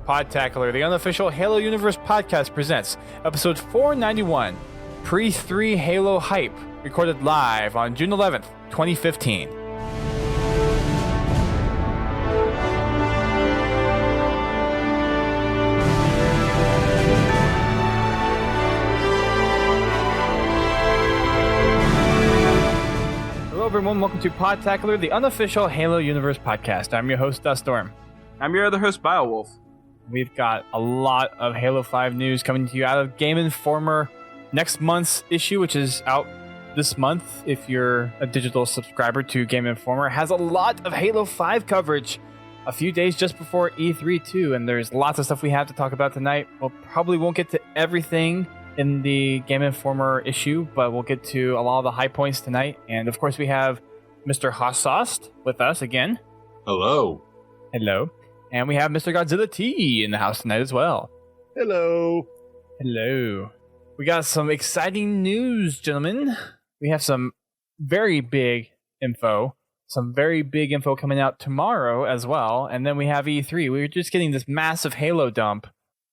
Podtacular, the unofficial Halo Universe podcast, presents episode 491, PrE3 Halo Hype, recorded live on June 11th, 2015. Hello everyone, welcome to Podtacular, the unofficial Halo Universe podcast. I'm your host, Duststorm. I'm your other host, Biowolf. We've got a lot of Halo 5 news coming to you out of Game Informer. Next month's issue, which is out this month, if you're a digital subscriber to Game Informer, has a lot of Halo 5 coverage a few days just before E3 too, and there's lots of stuff we have to talk about tonight. We'll probably won't get to everything in the Game Informer issue, but we'll get to a lot of the high points tonight. And of course we have Mr. Hossost with us again. Hello. Hello. And we have Mr. Godzilla T in the house tonight as well. Hello. Hello. We got some exciting news, gentlemen. We have some very big info. Some very big info coming out tomorrow as well. And then we have E3. We were just getting this massive Halo dump.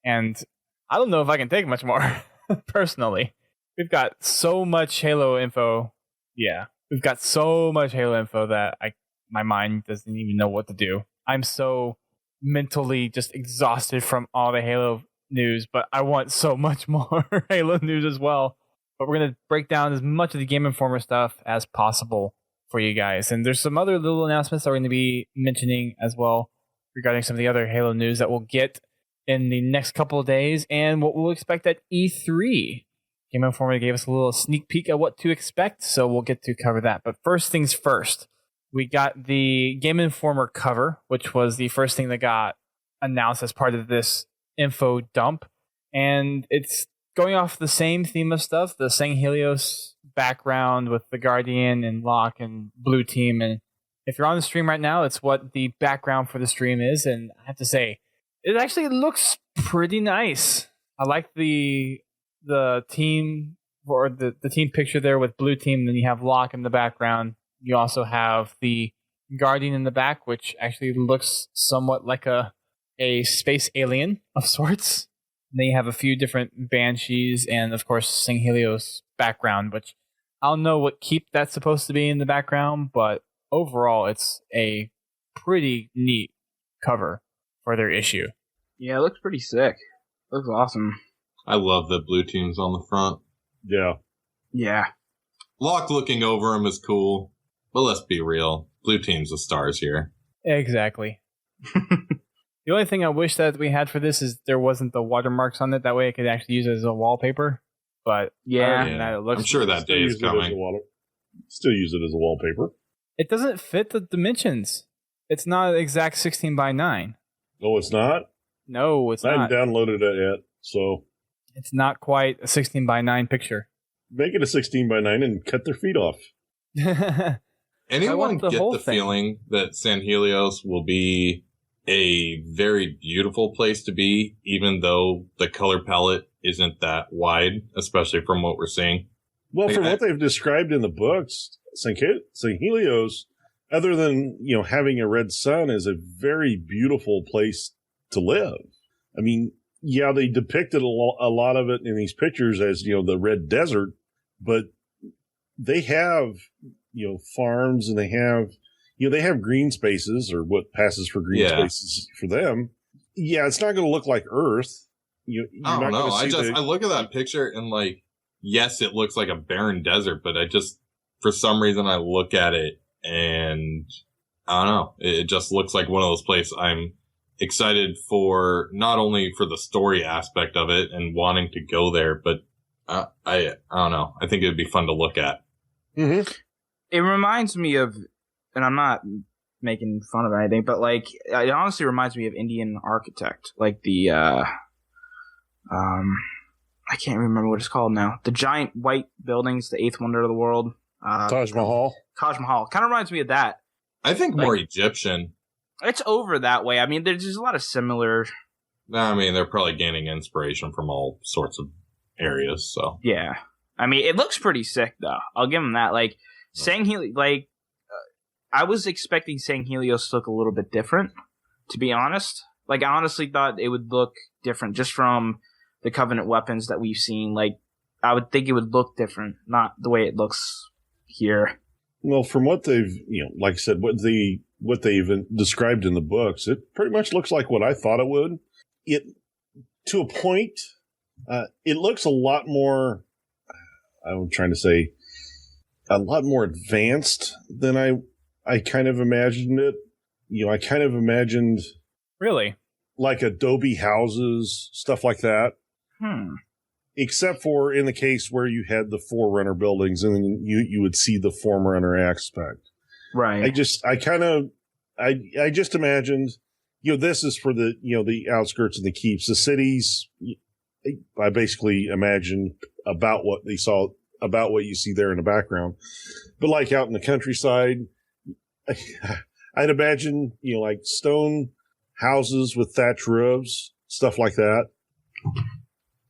And I don't know if I can take much more, personally. We've got so much Halo info. Yeah. We've got so much Halo info that my mind doesn't even know what to do. I'm so mentally just exhausted from all the Halo news, but I want so much more Halo news as well. But we're going to break down as much of the Game Informer stuff as possible for you guys. And there's some other little announcements that we're going to be mentioning as well regarding some of the other Halo news that we'll get in the next couple of days and what we'll expect at E3. Game Informer gave us a little sneak peek at what to expect, so we'll get to cover that. But first things first. We got the Game Informer cover, which was the first thing that got announced as part of this info dump. And it's going off the same theme of stuff, the Sanghelios background with the Guardian and Locke and Blue Team. And if you're on the stream right now, it's what the background for the stream is. And I have to say, it actually looks pretty nice. I like the team, or the team picture there with Blue Team. Then you have Locke in the background. You also have the Guardian in the back, which actually looks somewhat like a space alien of sorts. And then you have a few different Banshees and, of course, Sanghelios background, which I don't know what keep that's supposed to be in the background, but overall it's a pretty neat cover for their issue. Yeah, it looks pretty sick. Looks awesome. I love that Blue Team's on the front. Yeah. Yeah. Locke looking over him is cool. But let's be real. Blue Team's the stars here. Exactly. The only thing I wish that we had for this is there wasn't the watermarks on it. That way I could actually use it as a wallpaper. But yeah, that, it looks I'm sure that day is coming. Still use it as a wallpaper. It doesn't fit the dimensions. It's not an exact 16 by 9. Oh, it's not? No, it's I not. haven't downloaded it yet, so... It's not quite a 16 by 9 picture. Make it a 16 by 9 and cut their feet off. Anyone get the feeling that Sanghelios will be a very beautiful place to be, even though the color palette isn't that wide, especially from what we're seeing? Well, from what they've described in the books, Sanghelios, other than having a red sun, is a very beautiful place to live. I mean, yeah, they depicted a lot of it in these pictures as the red desert, but they have farms, and they have green spaces, or what passes for green spaces for them. Yeah, it's not going to look like Earth. I don't know. I look at that picture and yes, it looks like a barren desert, but for some reason I look at it and I don't know. It just looks like one of those places I'm excited for, not only for the story aspect of it and wanting to go there, but I don't know. I think it would be fun to look at. Mm-hmm. It reminds me of, and I'm not making fun of anything, but it honestly reminds me of Indian Architect, the I can't remember what it's called now. The giant white buildings, the eighth wonder of the world. Taj Mahal. Taj Mahal kind of reminds me of that. I think more Egyptian. It's over that way. I mean, there's just a lot of similar. I mean, they're probably gaining inspiration from all sorts of areas. So yeah, I mean, it looks pretty sick though. I'll give them that. I was expecting Sanghelios to look a little bit different, to be honest. Like, I honestly thought it would look different just from the Covenant weapons that we've seen. Like, I would think it would look different, not the way it looks here. Well, from what they've, like I said, what they've described in the books, it pretty much looks like what I thought it would. It, to a point, it looks a lot more, I'm trying to say, a lot more advanced than I kind of imagined it. I kind of imagined... Really? Like Adobe houses, stuff like that. Except for in the case where you had the Forerunner buildings and then you would see the Forerunner aspect. Right. I just imagined, this is for the, the outskirts and the keeps. The cities, I basically imagined about what they saw, about what you see there in the background. But like out in the countryside, I'd imagine, like stone houses with thatch roofs, stuff like that.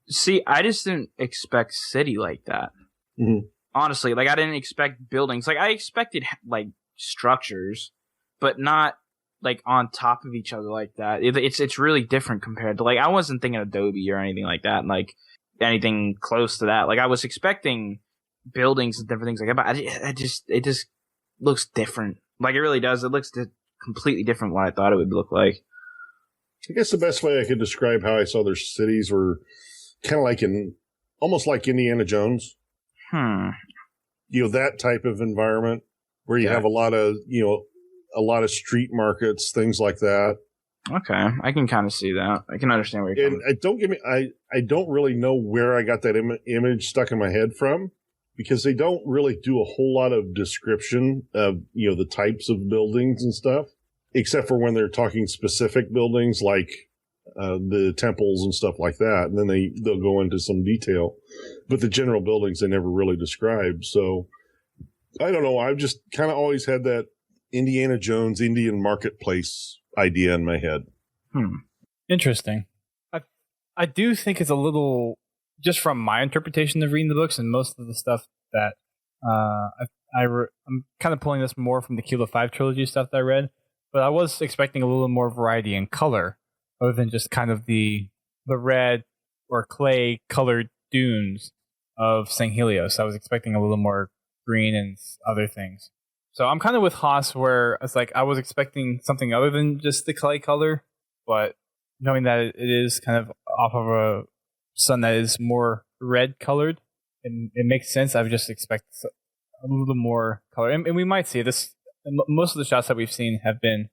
See, I just didn't expect city like that. Mm-hmm. Honestly, like I didn't expect buildings. Like I expected like structures, but not like on top of each other like that. It's really different compared to like I wasn't thinking Adobe or anything like that, like anything close to that. Like I was expecting buildings and different things like that, but it just looks different. Like it really does. It looks completely different what I thought it would look like. I guess the best way I could describe how I saw their cities were kind of like almost like Indiana Jones. That type of environment where you have a lot of street markets, things like that. Okay, I can kind of see that. I can understand where you're coming. And don't get me, I don't really know where I got that image stuck in my head from, because they don't really do a whole lot of description of, the types of buildings and stuff, except for when they're talking specific buildings like the temples and stuff like that. And then they'll go into some detail, but the general buildings they never really describe. So I don't know. I've just kind of always had that Indiana Jones Indian marketplace idea in my head. Interesting. I do think it's a little, just from my interpretation of reading the books and most of the stuff that I'm kind of pulling this more from the Kilo 5 trilogy stuff that I read, but I was expecting a little more variety in color other than just kind of the red or clay colored dunes of St. Helios. I was expecting a little more green and other things. So I'm kind of with Haas where it's like I was expecting something other than just the clay color, but knowing that it is kind of off of a sun that is more red colored, and it makes sense. I would just expect a little more color. And we might see this. Most of the shots that we've seen have been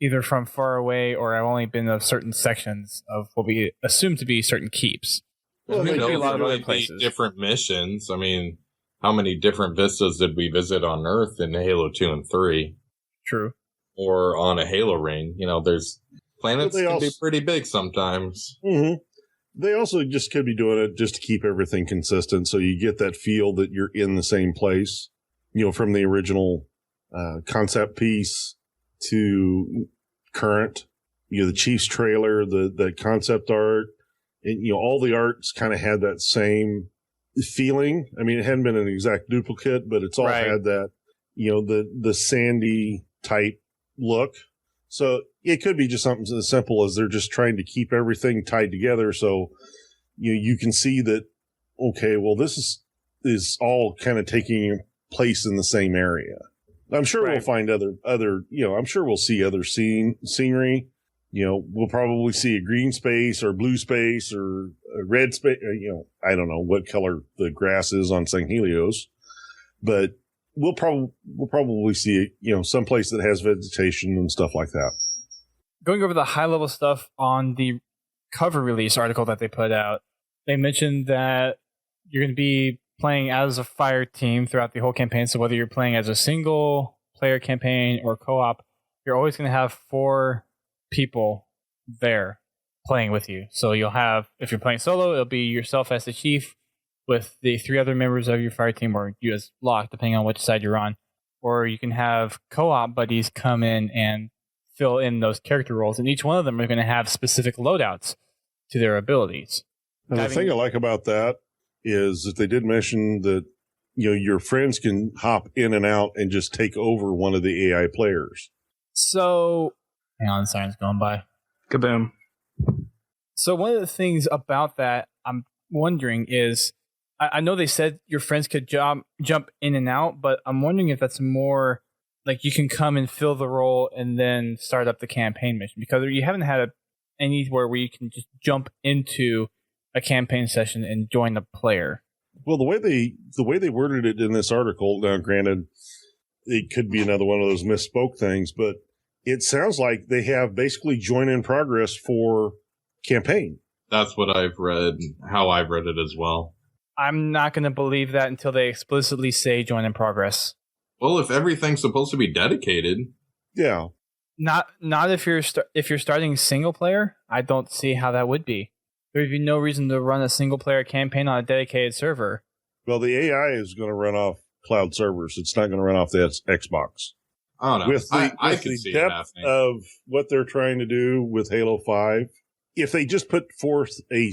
either from far away or have only been of certain sections of what we assume to be certain keeps. Well, there could be a lot of other be places. Different missions. I mean, how many different vistas did we visit on Earth in Halo 2 and 3? True. Or on a Halo ring. There's planets can be pretty big sometimes. Mm-hmm. They also just could be doing it just to keep everything consistent, so you get that feel that you're in the same place. From the original concept piece to current. The Chiefs trailer, the concept art, and all the arts kind of had that same feeling. I mean, it hadn't been an exact duplicate, but it's all had that, the sandy type look. So it could be just something as simple as they're just trying to keep everything tied together. So you can see that, okay, well, this is all kind of taking place in the same area. I'm sure we'll find other, I'm sure we'll see other scenery. We'll probably see a green space or blue space or a red space. I don't know what color the grass is on St. Helios, but we'll probably see, some place that has vegetation and stuff like that. Going over the high level stuff on the cover release article that they put out, they mentioned that you're going to be playing as a fire team throughout the whole campaign. So whether you're playing as a single player campaign or co-op, you're always going to have 4 people there playing with you. So you'll have, if you're playing solo, it'll be yourself as the chief with the 3 other members of your fire team, or you as Locke, depending on which side you're on. Or you can have co-op buddies come in and fill in those character roles, and each one of them are going to have specific loadouts to their abilities. And the thing I like about that is that they did mention that your friends can hop in and out and just take over one of the AI players. So Hang on, the siren's going by. Kaboom. So one of the things about that I'm wondering is, I know they said your friends could jump in and out, but I'm wondering if that's more like you can come and fill the role and then start up the campaign mission, because you haven't had anywhere where you can just jump into a campaign session and join the player. Well, the way they worded it in this article, now granted, it could be another one of those misspoke things, but it sounds like they have basically join in progress for campaign. That's what I've read, how I've read it as well. I'm not going to believe that until they explicitly say join in progress. Well, if everything's supposed to be dedicated. Yeah. Not if you're starting single player. I don't see how that would be. There would be no reason to run a single player campaign on a dedicated server. Well, the AI is going to run off cloud servers. It's not going to run off the Xbox. I don't know. With the depth of what they're trying to do with Halo 5, if they just put forth a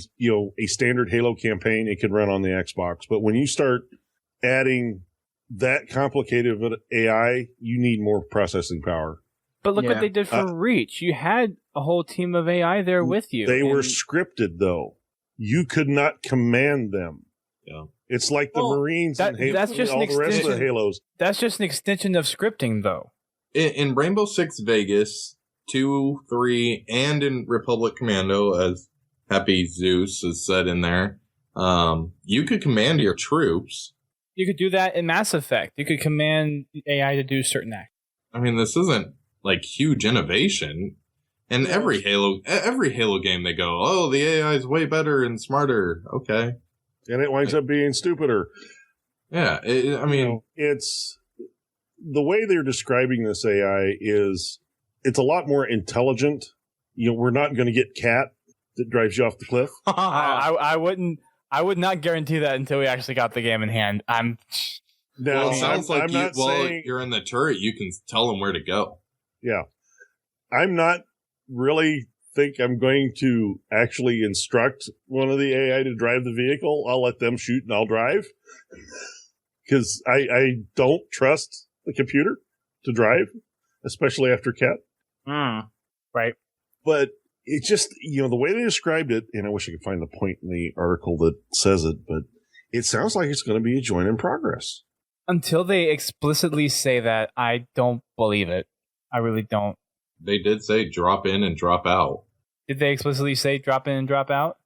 standard Halo campaign, it could run on the Xbox. But when you start adding that complicated of an AI, you need more processing power. But look what they did for Reach. You had a whole team of AI there with you. They were scripted, though. You could not command them. Yeah. It's like the Marines and Halo, that's just all the rest of the Halos. That's just an extension of scripting, though. In Rainbow Six Vegas 2, 3, and in Republic Commando, as Happy Zeus is said in there, you could command your troops. You could do that in Mass Effect. You could command the AI to do certain acts. I mean, this isn't like huge innovation. And every Halo game they go, oh, the AI is way better and smarter. Okay. And it winds up being stupider. Yeah. It's the way they're describing this AI is it's a lot more intelligent. We're not going to get Cat that drives you off the cliff. I would not guarantee that until we actually got the game in hand. Well, it sounds like you're in the turret, you can tell them where to go. Yeah. I'm not really think I'm going to actually instruct one of the AI to drive the vehicle. I'll let them shoot and I'll drive. Because I don't trust the computer to drive, especially after Cat. Right. But it just, the way they described it, and I wish I could find the point in the article that says it, but it sounds like it's going to be a join in progress. Until they explicitly say that, I don't believe it. I really don't. They did say drop in and drop out. Did they explicitly say drop in and drop out?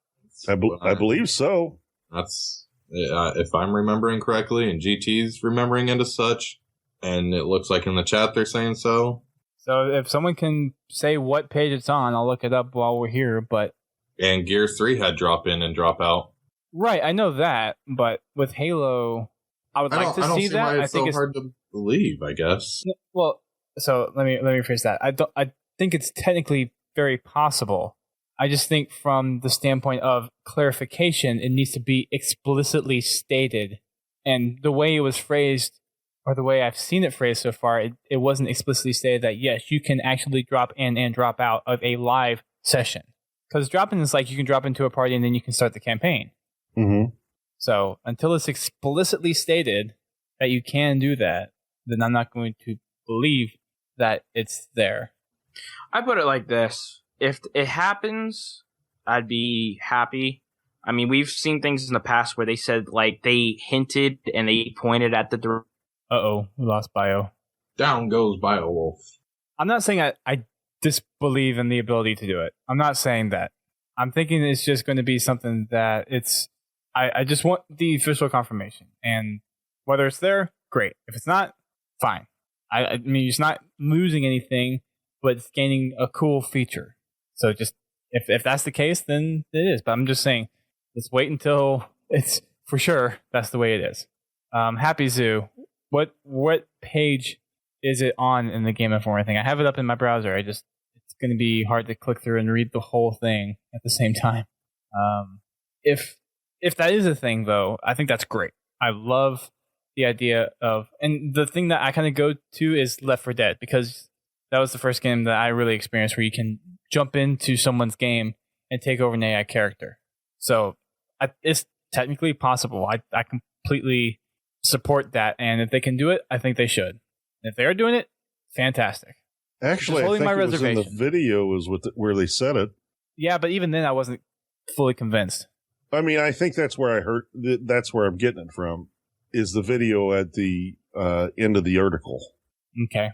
I believe so. That's, if I'm remembering correctly, and GT's remembering it as such, and it looks like in the chat they're saying so. So if someone can say what page it's on, I'll look it up while we're here, but... And Gears 3 had drop in and drop out. Right, I know that, but with Halo, I would like to see that. Why it's so hard to believe, I guess. Well, so let me rephrase that. I think it's technically very possible. I just think from the standpoint of clarification, it needs to be explicitly stated. And the way it was phrased, or the way I've seen it phrased so far, it wasn't explicitly stated that, yes, you can actually drop in and drop out of a live session. Because drop-in is like you can drop into a party and then you can start the campaign. Mm-hmm. So until it's explicitly stated that you can do that, then I'm not going to believe that it's there. I put it like this. If it happens, I'd be happy. I mean, we've seen things in the past where they said, like, they hinted and they pointed at the... Uh-oh, we lost Bio. Down goes Biowolf. I'm not saying I disbelieve in the ability to do it. I'm not saying that. I'm thinking it's just going to be something that it's... I just want the official confirmation. And whether it's there, great. If it's not, fine. I mean, it's not losing anything, but it's gaining a cool feature. So just, if that's the case, then it is. But I'm just saying, let's wait until it's for sure that's the way it is. Happy Zoo, what page is it on in the Game Informer thing? I have it up in my browser. It's going to be hard to click through and read the whole thing at the same time. If that is a thing, though, I think that's great. I love the idea of, and the thing that I kind of go to is Left 4 Dead, because that was the first game that I really experienced where you can jump into someone's game and take over an AI character. So it's technically possible. I completely support that, and if they can do it, I think they should. If they are doing it, fantastic. Actually, I think it was in the video where they said it. Yeah, but even then I wasn't fully convinced. I mean, I think that's where that's where I'm getting it from, is the video at the end of the article. Okay.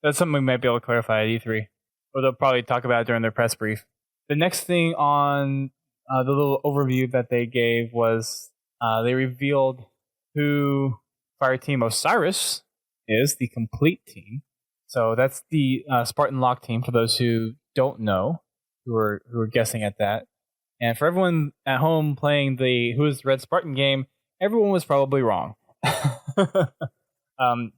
That's something we might be able to clarify at E3. Or they'll probably talk about it during their press brief. The next thing on the little overview that they gave was they revealed who Fireteam Osiris is, the complete team. So that's the Spartan lock team, for those who don't know, who are guessing at that. And for everyone at home playing the Who is the Red Spartan game, everyone was probably wrong.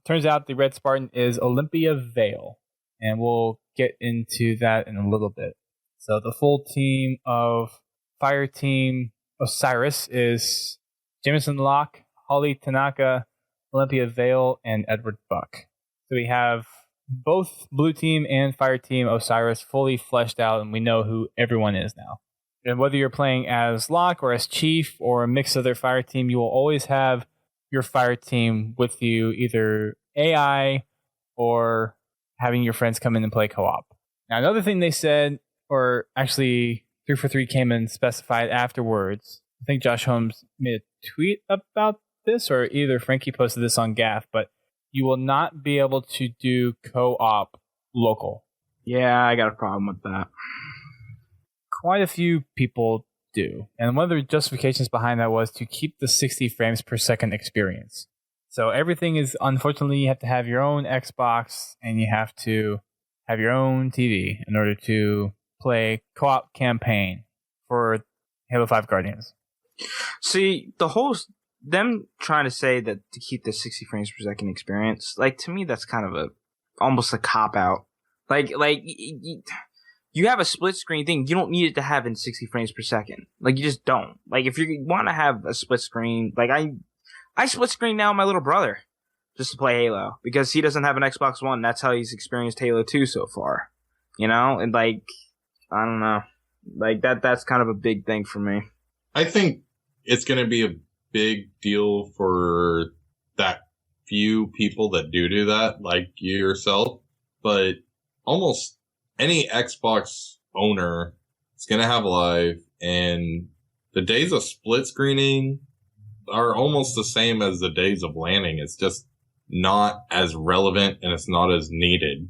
Turns out the Red Spartan is Olympia Vale, and we'll get into that in a little bit. So the full team of Fireteam Osiris is Jameson Locke, Holly Tanaka, Olympia Vale, and Edward Buck. So we have both Blue Team and Fireteam Osiris fully fleshed out, and we know who everyone is now. And whether you're playing as Locke or as Chief or a mix of their fire team, you will always have your fire team with you, either AI or having your friends come in and play co-op. Now, another thing they said, or actually 343 came and specified afterwards, I think Josh Holmes made a tweet about this, or either Frankie posted this on Gaff, but you will not be able to do co-op local. Yeah, I got a problem with that. Quite a few people do. And one of the justifications behind that was to keep the 60 frames per second experience. So everything is, unfortunately, you have to have your own Xbox and you have to have your own TV in order to play co-op campaign for Halo 5 Guardians. See, them trying to say that to keep the 60 frames per second experience, like, to me, that's kind of almost a cop-out. You have a split screen thing. You don't need it to have in 60 frames per second. Like, you just don't. Like, if you want to have a split screen, like, I split screen now with my little brother just to play Halo because he doesn't have an Xbox One. That's how he's experienced Halo 2 so far. You know? And, like, I don't know. Like, that's kind of a big thing for me. I think it's going to be a big deal for that few people that do that, like you yourself. But almost any Xbox owner is going to have live, and the days of split screening are almost the same as the days of landing. It's just not as relevant and it's not as needed.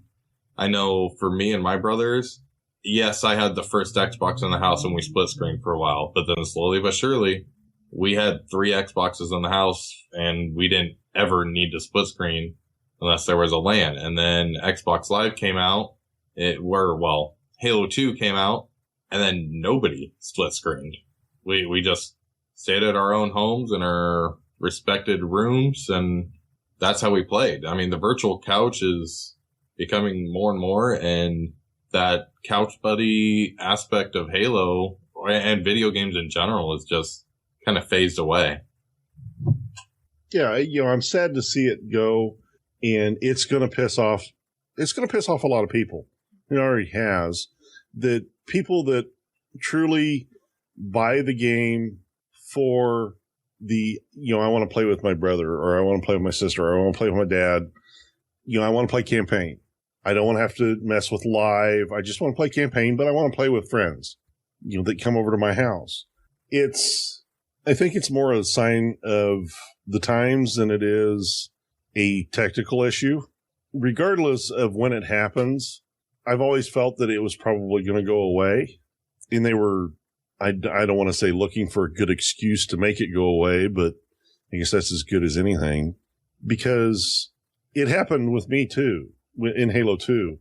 I know for me and my brothers, yes, I had the first Xbox in the house and we split screen for a while, but then slowly but surely we had 3 Xboxes in the house and we didn't ever need to split screen unless there was a LAN. And then Xbox Live came out. Halo 2 came out, and then nobody split screened. We just stayed at our own homes in our respected rooms, and that's how we played. I mean, the virtual couch is becoming more and more, and that couch buddy aspect of Halo and video games in general is just kind of phased away. Yeah, I'm sad to see it go, and it's going to piss off a lot of people. It already has. That people that truly buy the game for the, I want to play with my brother, or I want to play with my sister, or I want to play with my dad. I want to play campaign. I don't want to have to mess with live. I just want to play campaign, but I want to play with friends, that come over to my house. I think it's more a sign of the times than it is a technical issue. Regardless of when it happens, I've always felt that it was probably going to go away. And they were, I don't want to say looking for a good excuse to make it go away, but I guess that's as good as anything. Because it happened with me too, in Halo 2.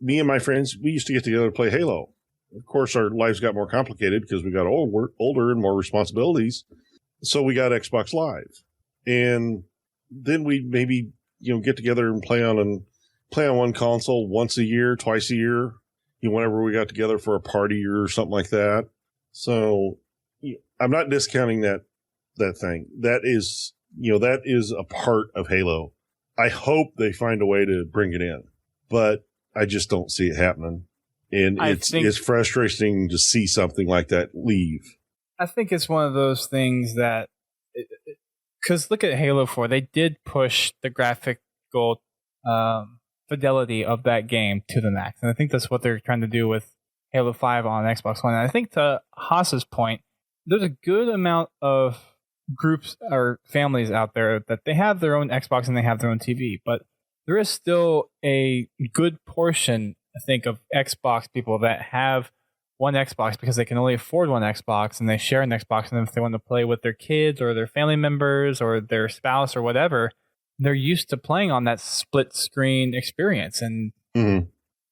Me and my friends, we used to get together to play Halo. Of course, our lives got more complicated because we got older and more responsibilities. So we got Xbox Live. And then we maybe, get together and play on one console once a year, twice a year, whenever we got together for a party or something like that. So I'm not discounting that thing. That is a part of Halo. I hope they find a way to bring it in, but I just don't see it happening. And it's frustrating to see something like that leave. I think it's one of those things that, because look at Halo 4, they did push the graphical fidelity of that game to the max. And I think that's what they're trying to do with Halo 5 on Xbox One. And I think to Haas's point, there's a good amount of groups or families out there that they have their own Xbox and they have their own TV, but there is still a good portion, I think, of Xbox people that have one Xbox because they can only afford one Xbox and they share an Xbox, and if they want to play with their kids or their family members or their spouse or whatever, they're used to playing on that split screen experience. And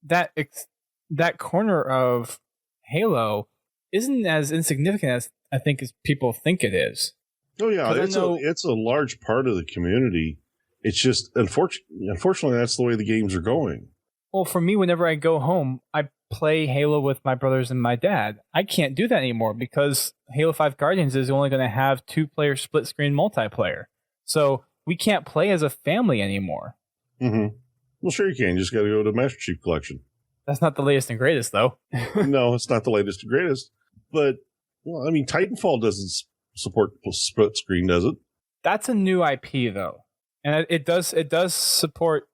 that corner of Halo isn't as insignificant as I think as people think it is. Oh yeah, it's a large part of the community. It's just unfortunately that's the way the games are going. Well, for me, whenever I go home, I play Halo with my brothers and my dad. I can't do that anymore because Halo 5 Guardians is only going to have 2-player split screen multiplayer. So we can't play as a family anymore. Mm-hmm. Well, sure you can. You just got to go to Master Chief Collection. That's not the latest and greatest, though. No, it's not the latest and greatest. But, well, I mean, Titanfall doesn't support split screen, does it? That's a new IP, though. And it does support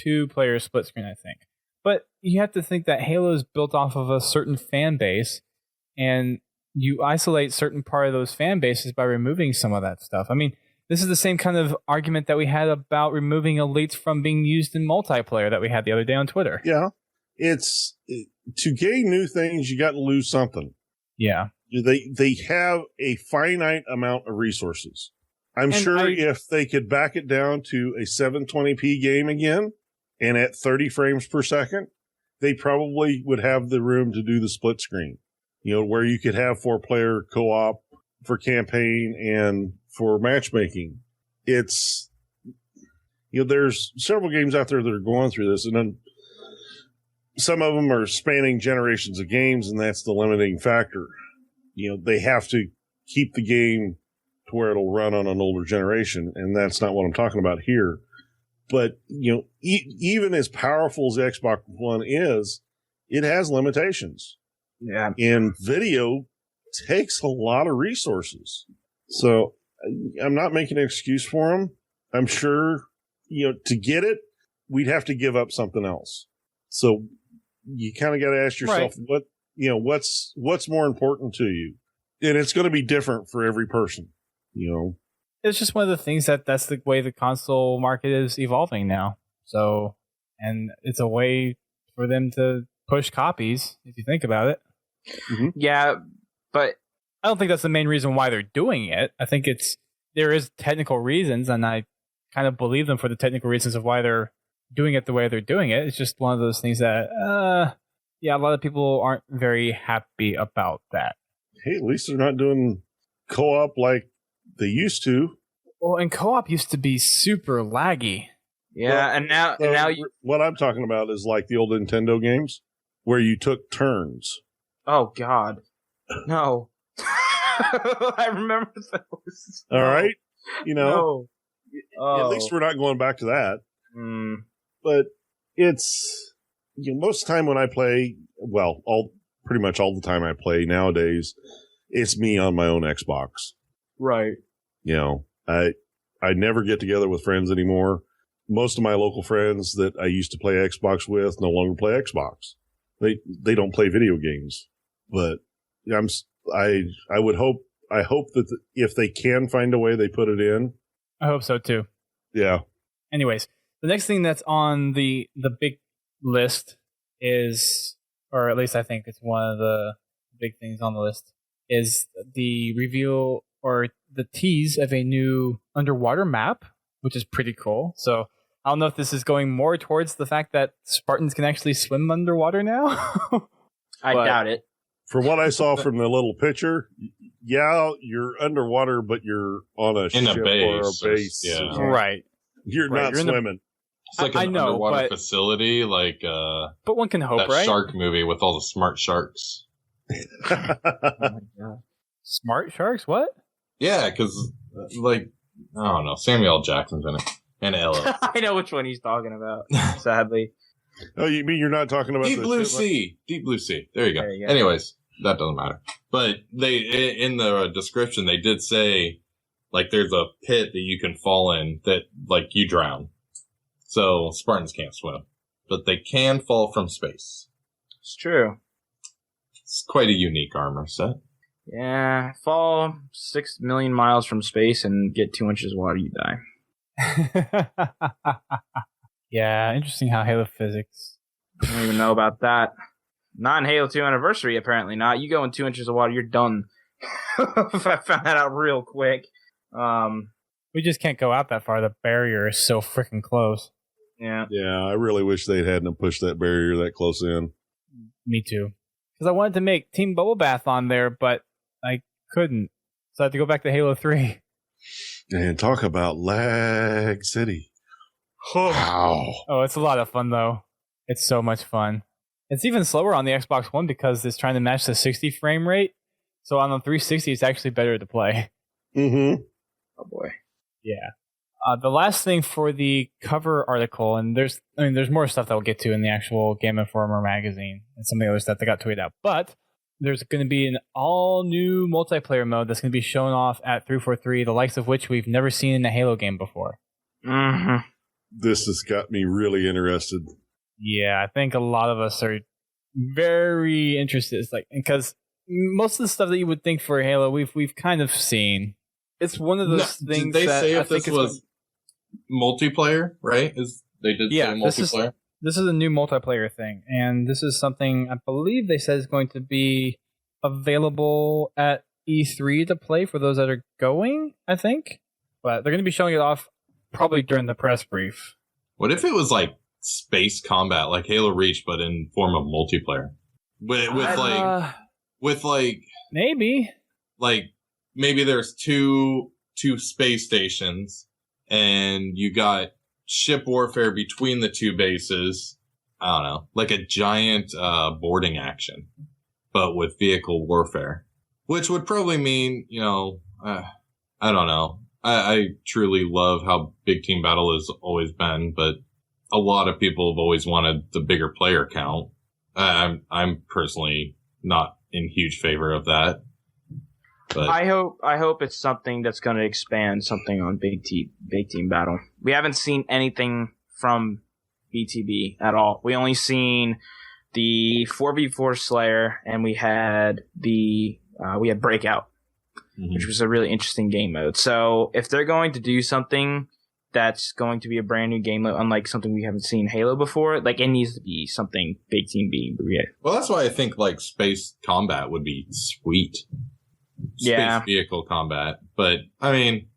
2-player split screen, I think. But you have to think that Halo is built off of a certain fan base, and you isolate certain part of those fan bases by removing some of that stuff. I mean, this is the same kind of argument that we had about removing elites from being used in multiplayer that we had the other day on Twitter. Yeah. To gain new things, you got to lose something. Yeah. They have a finite amount of resources. I'm sure if they could back it down to a 720p game again and at 30 frames per second, they probably would have the room to do the split screen, where you could have 4-player co-op for campaign and for matchmaking. It's, there's several games out there that are going through this, and then some of them are spanning generations of games, and that's the limiting factor. They have to keep the game to where it'll run on an older generation, and that's not what I'm talking about here. But, even as powerful as the Xbox One is, it has limitations. Yeah. And video takes a lot of resources. So I'm not making an excuse for them. I'm sure, to get it, we'd have to give up something else. So you kind of got to ask yourself, what's more important to you? And it's going to be different for every person, It's just one of the things that's the way the console market is evolving now. So, and it's a way for them to push copies, if you think about it. Mm-hmm. Yeah, but I don't think that's the main reason why they're doing it. I think there is technical reasons, and I kind of believe them for the technical reasons of why they're doing it the way they're doing it. It's just one of those things that, a lot of people aren't very happy about that. Hey, at least they're not doing co-op like they used to. Well, and co-op used to be super laggy. Yeah, and now what I'm talking about is like the old Nintendo games where you took turns. Oh God, no! I remember those. All right, No. At least we're not going back to that. Mm. But it's most of the time when I play, pretty much all the time I play nowadays, it's me on my own Xbox. Right. I never get together with friends anymore. Most of my local friends that I used to play Xbox with no longer play Xbox. They don't play video games. But I hope that if they can find a way, they put it in. I hope so too. Yeah. Anyways, the next thing that's on the big list is, or at least I think it's one of the big things on the list, is the reveal or the tease of a new underwater map, which is pretty cool. So I don't know if this is going more towards the fact that Spartans can actually swim underwater now. I doubt it. From what I saw from the little picture, you're underwater, but you're on a ship or a base. Yeah. Right. You're not swimming. It's like an underwater facility, like but one can hope, that right? shark movie with all the smart sharks. Oh my God. Smart sharks? What? Yeah, because I don't know, Samuel L. Jackson's in it, and Ella. I know which one he's talking about. Sadly. Oh, you mean you're not talking about Deep Blue Sea? Deep Blue Sea. There you go. Anyways, that doesn't matter. But they, in the description, they did say, there's a pit that you can fall in that, you drown. So Spartans can't swim. but they can fall from space. It's true. It's quite a unique armor set. Yeah, fall 6 million miles from space and get 2 inches of water, you die. Yeah, interesting how Halo physics. I don't even know about that. Not in Halo 2 Anniversary, apparently not. You go in 2 inches of water, you're done. I found that out real quick. We just can't go out that far. The barrier is so freaking close. Yeah. Yeah, I really wish they'd hadn't pushed that barrier that close in. Me too. Because I wanted to make Team Bubble Bath on there, but I couldn't. So I had to go back to Halo 3. And talk about Lag City. Wow. Oh, it's a lot of fun, though. It's so much fun. It's even slower on the Xbox One because it's trying to match the 60 frame rate. So on the 360, it's actually better to play. Mm-hmm. Oh, boy. Yeah. The last thing for the cover article, and there's more stuff that we'll get to in the actual Game Informer magazine and some of the other stuff that got tweeted out. But there's going to be an all-new multiplayer mode that's going to be shown off at 343, the likes of which we've never seen in a Halo game before. Mm-hmm. This has got me really interested. Yeah, I think a lot of us are very interested. It's like, because most of the stuff that you would think for Halo, we've kind of seen. It's one of those things. Did they that say I if think this was multiplayer? Right? They did say multiplayer. This is a new multiplayer thing, and this is something I believe they said is going to be available at E3 to play for those that are going. I think, but they're going to be showing it off probably during the press brief. What if it was like space combat, like Halo Reach, but in form of multiplayer? With maybe maybe there's two space stations, and you got ship warfare between the two bases. I don't know, like a giant boarding action, but with vehicle warfare, which would probably mean, I don't know. I truly love how Big Team Battle has always been, but a lot of people have always wanted the bigger player count. I'm personally not in huge favor of that. But I hope it's something that's going to expand something on Big Team Battle. We haven't seen anything from BTB at all. We only seen the 4v4 Slayer, and we had Breakout, which was a really interesting game mode. So if they're going to do something that's going to be a brand new game mode, unlike something we haven't seen Halo before, like it needs to be something Big Team B. Well, that's why I think like space combat would be sweet. Space vehicle combat. But I mean,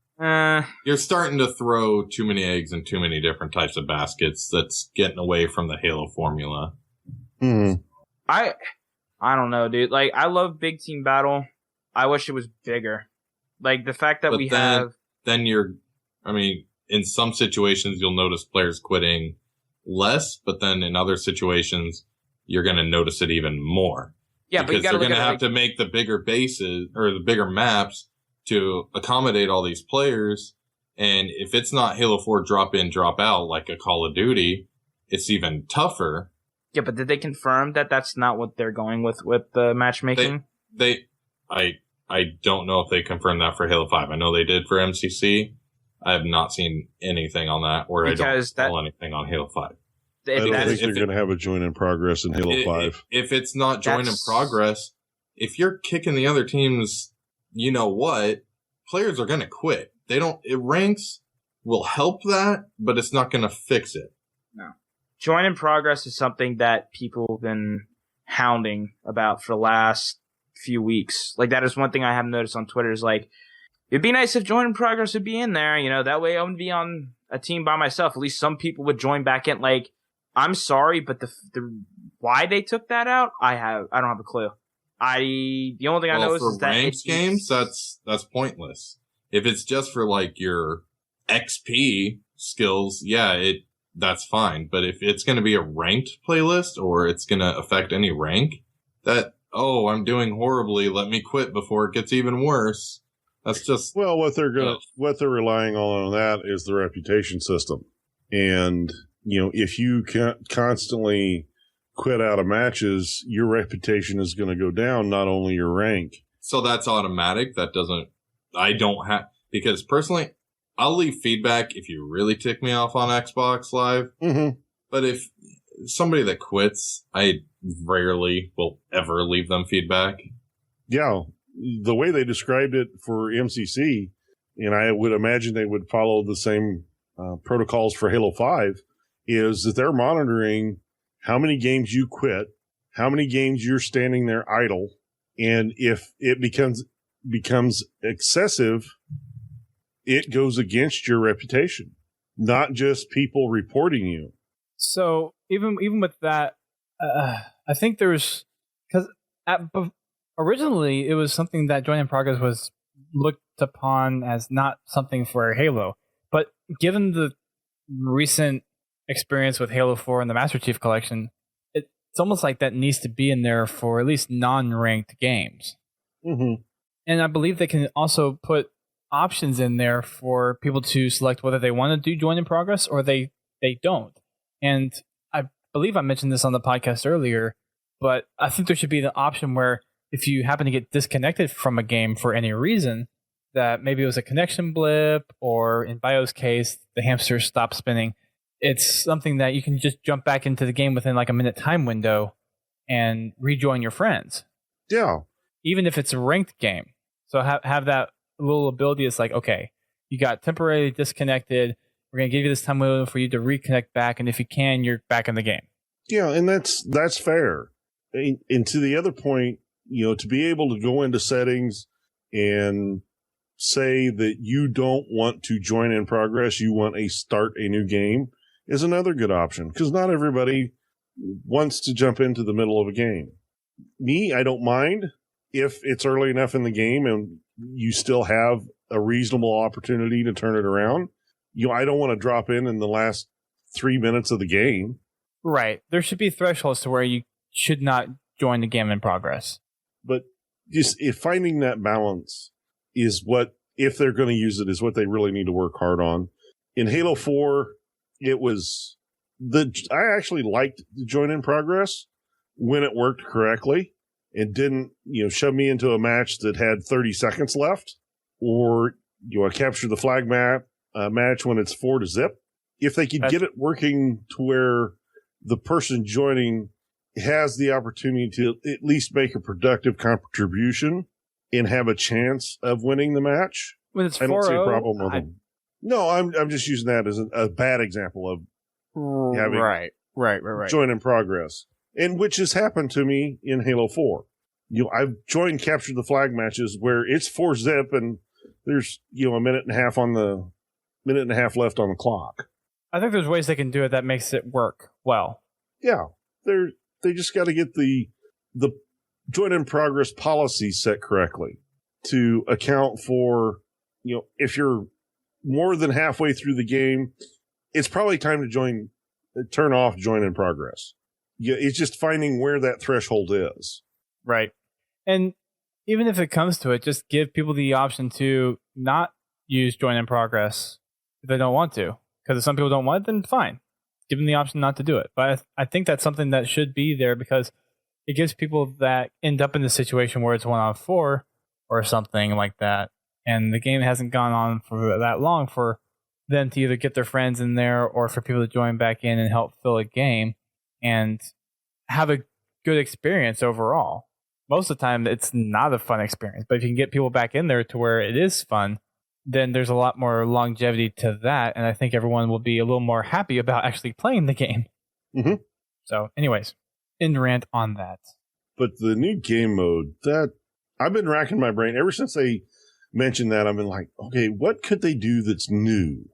you're starting to throw too many eggs in too many different types of baskets. That's getting away from the Halo formula. Mm-hmm. I don't know, dude. Like, I love Big Team Battle. I wish it was bigger. Like, the fact that in some situations you'll notice players quitting less, but then in other situations you're going to notice it even more. Yeah, because they're going to have to make the bigger bases or the bigger maps to accommodate all these players. And if it's not Halo 4 drop in, drop out like a Call of Duty, it's even tougher. Yeah, but did they confirm that that's not what they're going with the matchmaking? I don't know if they confirmed that for Halo 5. I know they did for MCC. I have not seen anything on that, or because I don't know anything on Halo 5. I don't think they're going to have a join in progress in Halo 5. If it's not join in progress, if you're kicking the other teams, you know what? Players are going to quit. Ranks will help that, but it's not going to fix it. No. Join in progress is something that people have been hounding about for the last few weeks. Like, that is one thing I have noticed on Twitter is like, it'd be nice if join in progress would be in there. That way I wouldn't be on a team by myself. At least some people would join back in. Like, I'm sorry, but the why they took that out, I don't have a clue. The only thing I know is that ranked games, that's pointless. If it's just for like your XP skills, that's fine. But if it's going to be a ranked playlist or it's going to affect any rank, I'm doing horribly, let me quit before it gets even worse. That's just what they're relying on that is the reputation system. And if you constantly quit out of matches, your reputation is going to go down, not only your rank. So that's automatic. Because personally, I'll leave feedback if you really tick me off on Xbox Live. Mm-hmm. But if somebody that quits, I rarely will ever leave them feedback. Yeah, the way they described it for MCC, and I would imagine they would follow the same protocols for Halo 5, is that they're monitoring how many games you quit, how many games you're standing there idle, and if it becomes excessive, it goes against your reputation, not just people reporting you. So even with that, I think there's because originally it was something that Join in Progress was looked upon as not something for Halo, but given the recent experience with Halo 4 and the Master Chief Collection, it's almost like that needs to be in there for at least non-ranked games. Mm-hmm. And I believe they can also put options in there for people to select whether they want to do Join in Progress or they don't. And I believe I mentioned this on the podcast earlier, but I think there should be the option where if you happen to get disconnected from a game for any reason, that maybe it was a connection blip, or in Bio's case, the hamster stopped spinning, it's something that you can just jump back into the game within like a minute time window and rejoin your friends. Yeah. Even if it's a ranked game. So have that little ability. It's like, okay, you got temporarily disconnected. We're going to give you this time window for you to reconnect back. And if you can, you're back in the game. Yeah, and that's fair. And to the other point, to be able to go into settings and say that you don't want to join in progress, you want to start a new game, is another good option, because not everybody wants to jump into the middle of a game. Me, I don't mind if it's early enough in the game and you still have a reasonable opportunity to turn it around. I don't want to drop in the last 3 minutes of the game. Right. There should be thresholds to where you should not join the game in progress. But just finding that balance is what, if they're going to use it, is what they really need to work hard on. In Halo 4, I actually liked the join in progress when it worked correctly and didn't, shove me into a match that had 30 seconds left, or capture the flag match when it's 4-0. If they could get it working to where the person joining has the opportunity to at least make a productive contribution and have a chance of winning the match, when it's 4-0, I don't see a problem with them. No, I'm just using that as a bad example of having right. join in progress, and which has happened to me in Halo 4. I've joined capture the flag matches where it's 4-0 and there's a minute and a half left on the clock. I think there's ways they can do it that makes it work well. Yeah, they just got to get the join in progress policy set correctly to account for, if you're more than halfway through the game, it's probably time to turn off join in progress. Yeah, it's just finding where that threshold is. Right. And even if it comes to it, just give people the option to not use join in progress if they don't want to. Because if some people don't want it, then fine. Give them the option not to do it. But I think that's something that should be there, because it gives people that end up in the situation where it's 1-on-4 or something like that, and the game hasn't gone on for that long, for them to either get their friends in there or for people to join back in and help fill a game and have a good experience overall. Most of the time, it's not a fun experience, but if you can get people back in there to where it is fun, then there's a lot more longevity to that, and I think everyone will be a little more happy about actually playing the game. Mm-hmm. So, anyways, end rant on that. But the new game mode, that I've been racking my brain ever since they mentioned that. I've been like, okay, what could they do that's new?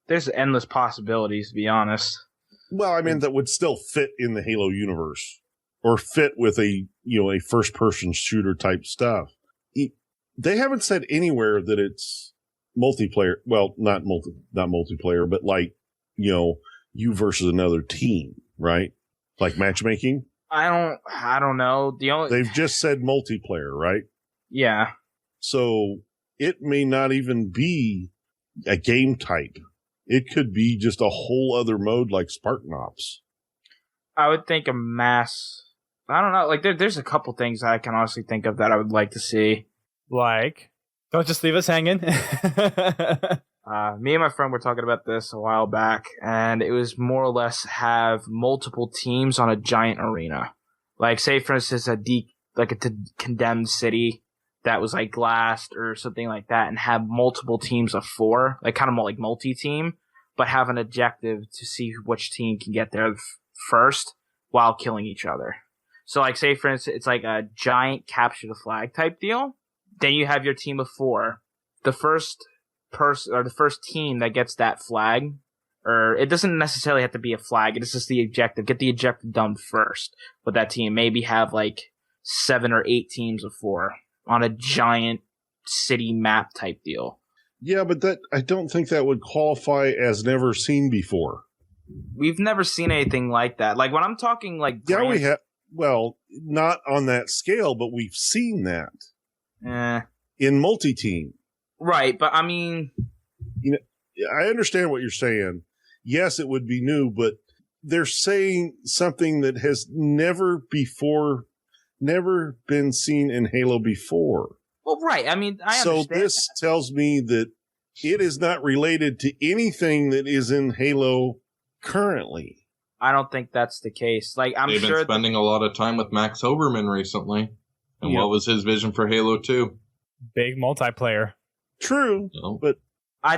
There's endless possibilities, to be honest. Well, I mean, that would still fit in the Halo universe, or fit with a first-person shooter type stuff. They haven't said anywhere that it's multiplayer. Well, not multiplayer, but like, you versus another team, right? Like matchmaking. I don't know. They've just said multiplayer, right? Yeah. So it may not even be a game type. It could be just a whole other mode like Spartan Ops. I would think a mass. I don't know. Like there's a couple things I can honestly think of that I would like to see. Like, don't just leave us hanging. Me and my friend were talking about this a while back, and it was more or less have multiple teams on a giant arena. Like, say, for instance, a condemned city that was, like, glassed or something like that, and have multiple teams of 4, like, kind of more like multi-team, but have an objective to see which team can get there first while killing each other. So, like, say, for instance, it's like a giant capture the flag type deal. Then you have your team of 4. The first person or the first team that gets that flag, or it doesn't necessarily have to be a flag, it's just the objective. Get the objective done first with that team. Maybe have like 7 or 8 teams of 4 on a giant city map type deal. Yeah, but I don't think that would qualify as never seen before. We've never seen anything like that. Like, when I'm talking like yeah, we have. Well, not on that scale, but we've seen that in multi-team. Right, but I mean, I understand what you're saying. Yes, it would be new, but they're saying something that has never been seen in Halo before. Well, right. I mean, I understand. So this tells me that it is not related to anything that is in Halo currently. I don't think that's the case. Like, They've been spending a lot of time with Max Hoberman recently. And what was his vision for Halo 2? Big multiplayer. True, but I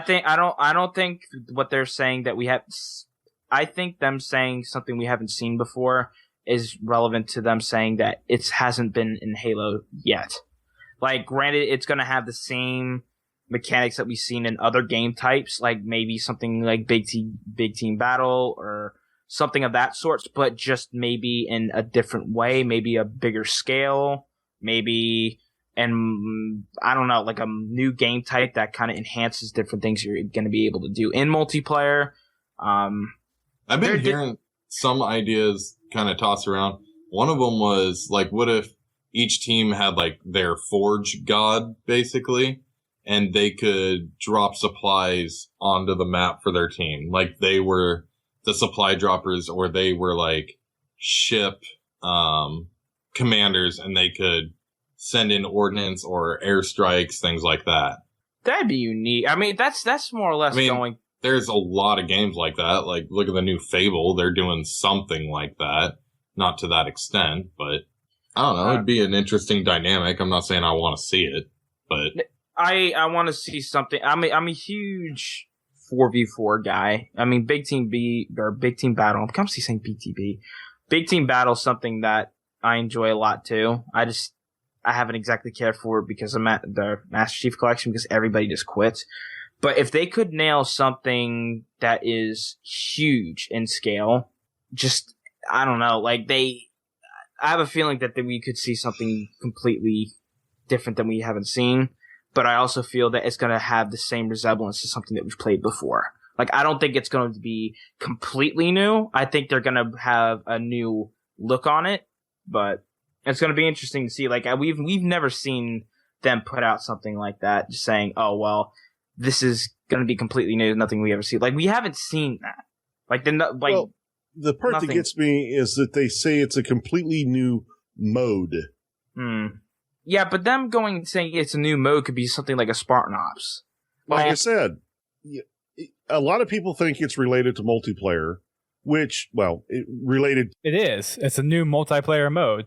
don't think what they're saying that we have. I think them saying something we haven't seen before is relevant to them saying that it hasn't been in Halo yet. Like, granted, it's going to have the same mechanics that we've seen in other game types, like maybe something like big team battle or something of that sort, but just maybe in a different way, maybe a bigger scale, maybe. And I don't know, like a new game type that kind of enhances different things you're going to be able to do in multiplayer. I've been hearing some ideas kind of tossed around. One of them was like, what if each team had like their forge god, basically, and they could drop supplies onto the map for their team. Like they were the supply droppers, or they were like ship commanders, and they could send in ordnance or airstrikes, things like that. That'd be unique. I mean, that's more or less going. There's a lot of games like that. Like, look at the new Fable. They're doing something like that. Not to that extent, but I don't know. It'd be an interesting dynamic. I'm not saying I want to see it, but I want to see something. I'm a huge 4v4 guy. I mean, Big Team Battle. I'm constantly saying BTB. Big Team Battle is something that I enjoy a lot too. I haven't exactly cared for it because I'm at the Master Chief Collection because everybody just quits. But if they could nail something that is huge in scale, just, I don't know, like I have a feeling that we could see something completely different than we haven't seen. But I also feel that it's going to have the same resemblance to something that we've played before. Like, I don't think it's going to be completely new. I think they're going to have a new look on it, but it's going to be interesting to see. Like, we've never seen them put out something like that, just saying, "Oh well, this is going to be completely new, nothing we ever see." Like, we haven't seen that. The part that gets me is that they say it's a completely new mode. Yeah, but them saying it's a new mode could be something like a Spartan Ops. Like I said, a lot of people think it's related to multiplayer, which, related. It is. It's a new multiplayer mode.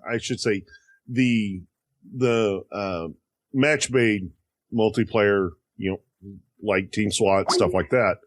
I should say the match-made multiplayer, like Team SWAT, stuff like that.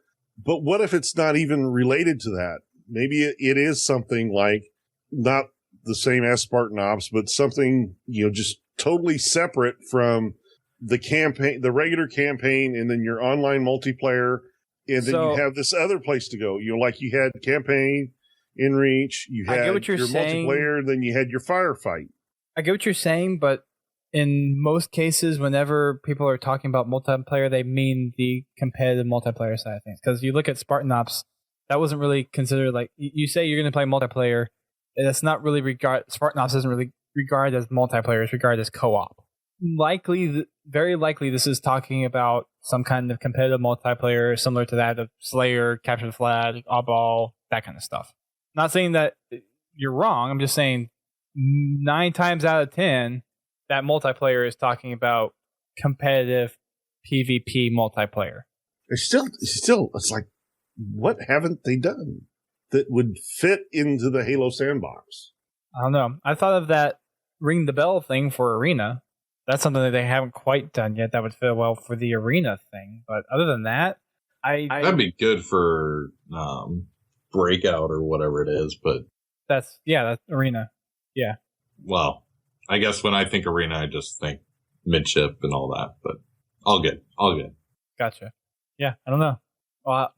But what if it's not even related to that? Maybe it is something like not the same as Spartan Ops, but something, just totally separate from the campaign, the regular campaign, and then your online multiplayer. And then you have this other place to go. Like you had campaign, InReach, you had your multiplayer, then you had your firefight. I get what you're saying, but in most cases, whenever people are talking about multiplayer, they mean the competitive multiplayer side of things. Because you look at Spartan Ops, that wasn't really considered like, you say you're going to play multiplayer, that's not really Spartan Ops isn't really regarded as multiplayer, it's regarded as co-op. Very likely this is talking about some kind of competitive multiplayer similar to that of Slayer, Capture the Flag, Oddball, that kind of stuff. Not saying that you're wrong, I'm just saying 9 times out of 10, that multiplayer is talking about competitive PvP multiplayer. It's still, it's like, what haven't they done that would fit into the Halo sandbox? I don't know. I thought of that ring the bell thing for Arena. That's something that they haven't quite done yet. That would fit well for the Arena thing. But other than that, that'd be good for Breakout or whatever it is. But that's Arena. Yeah. Well, I guess when I think Arena, I just think midship and all that. But all good. Gotcha. Yeah, I don't know.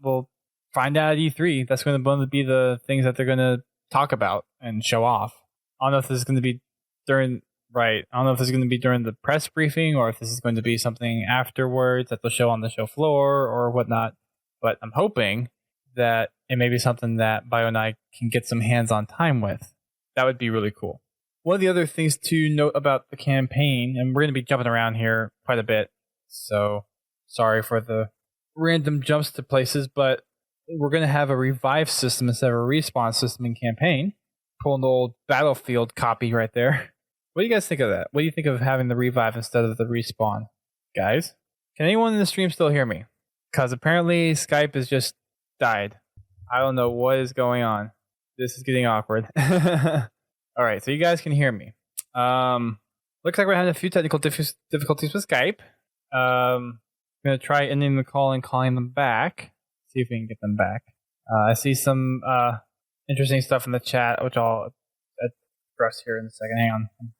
We'll find out at E3. That's going to be the things that they're going to talk about and show off. I don't know if this is going to be during the press briefing or if this is going to be something afterwards that they'll show on the show floor or whatnot. But I'm hoping that it may be something that Bio and I can get some hands-on time with. That would be really cool. One of the other things to note about the campaign, and we're going to be jumping around here quite a bit, so sorry for the random jumps to places, but we're going to have a revive system instead of a respawn system in campaign. Pulling the old Battlefield copy right there. What do you guys think of that? What do you think of having the revive instead of the respawn? Guys, can anyone in the stream still hear me? Because apparently Skype has just died. I don't know what is going on. This is getting awkward. All right, so you guys can hear me. Looks like we're having a few technical difficulties with Skype. I'm going to try ending the call and calling them back. See if we can get them back. I see some interesting stuff in the chat, which I'll address here in a second. Hang on. I'm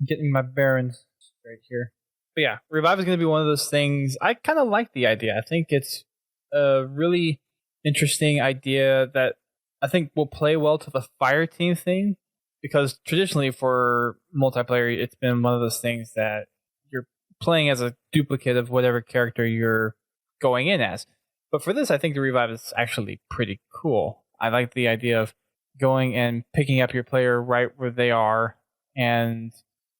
getting my bearings straight here. But yeah, Revive is going to be one of those things. I kind of like the idea. I think it's a really interesting idea that I think will play well to the Fireteam thing. Because traditionally for multiplayer, it's been one of those things that you're playing as a duplicate of whatever character you're going in as. But for this, I think the Revive is actually pretty cool. I like the idea of going and picking up your player right where they are, and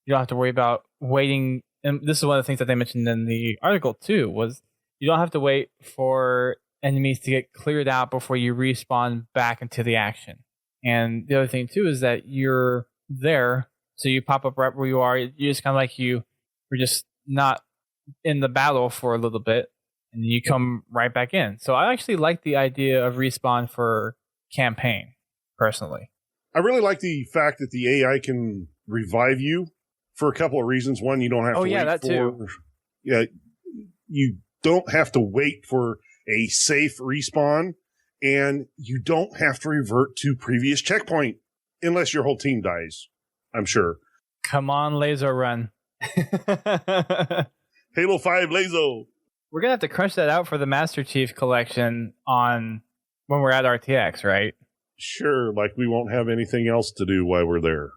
you don't have to worry about waiting. And this is one of the things that they mentioned in the article too, was you don't have to wait for enemies to get cleared out before you respawn back into the action. And the other thing too is that you're there, so you pop up right where you are. You just kind of like you were just not in the battle for a little bit, and you come right back in. So I actually like the idea of respawn for campaign, personally. I really like the fact that the AI can revive you for a couple of reasons. One, you don't have to wait that too. Yeah, you don't have to wait for a safe respawn. And you don't have to revert to previous checkpoint unless your whole team dies, I'm sure. Come on, Laser Run. Halo 5 Lazo. We're going to have to crunch that out for the Master Chief collection when we're at RTX, right? Sure, like we won't have anything else to do while we're there.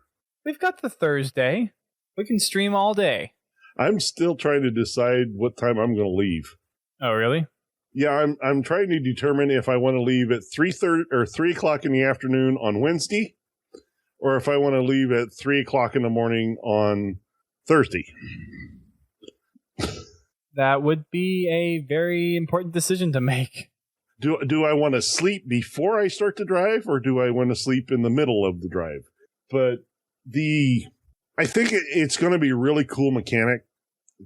We've got the Thursday. We can stream all day. I'm still trying to decide what time I'm going to leave. Oh, really? Yeah, I'm trying to determine if I want to leave at 3:30 or 3 o'clock in the afternoon on Wednesday, or if I want to leave at 3 o'clock in the morning on Thursday. That would be a very important decision to make. Do I want to sleep before I start to drive, or do I want to sleep in the middle of the drive? But I think it's going to be a really cool mechanic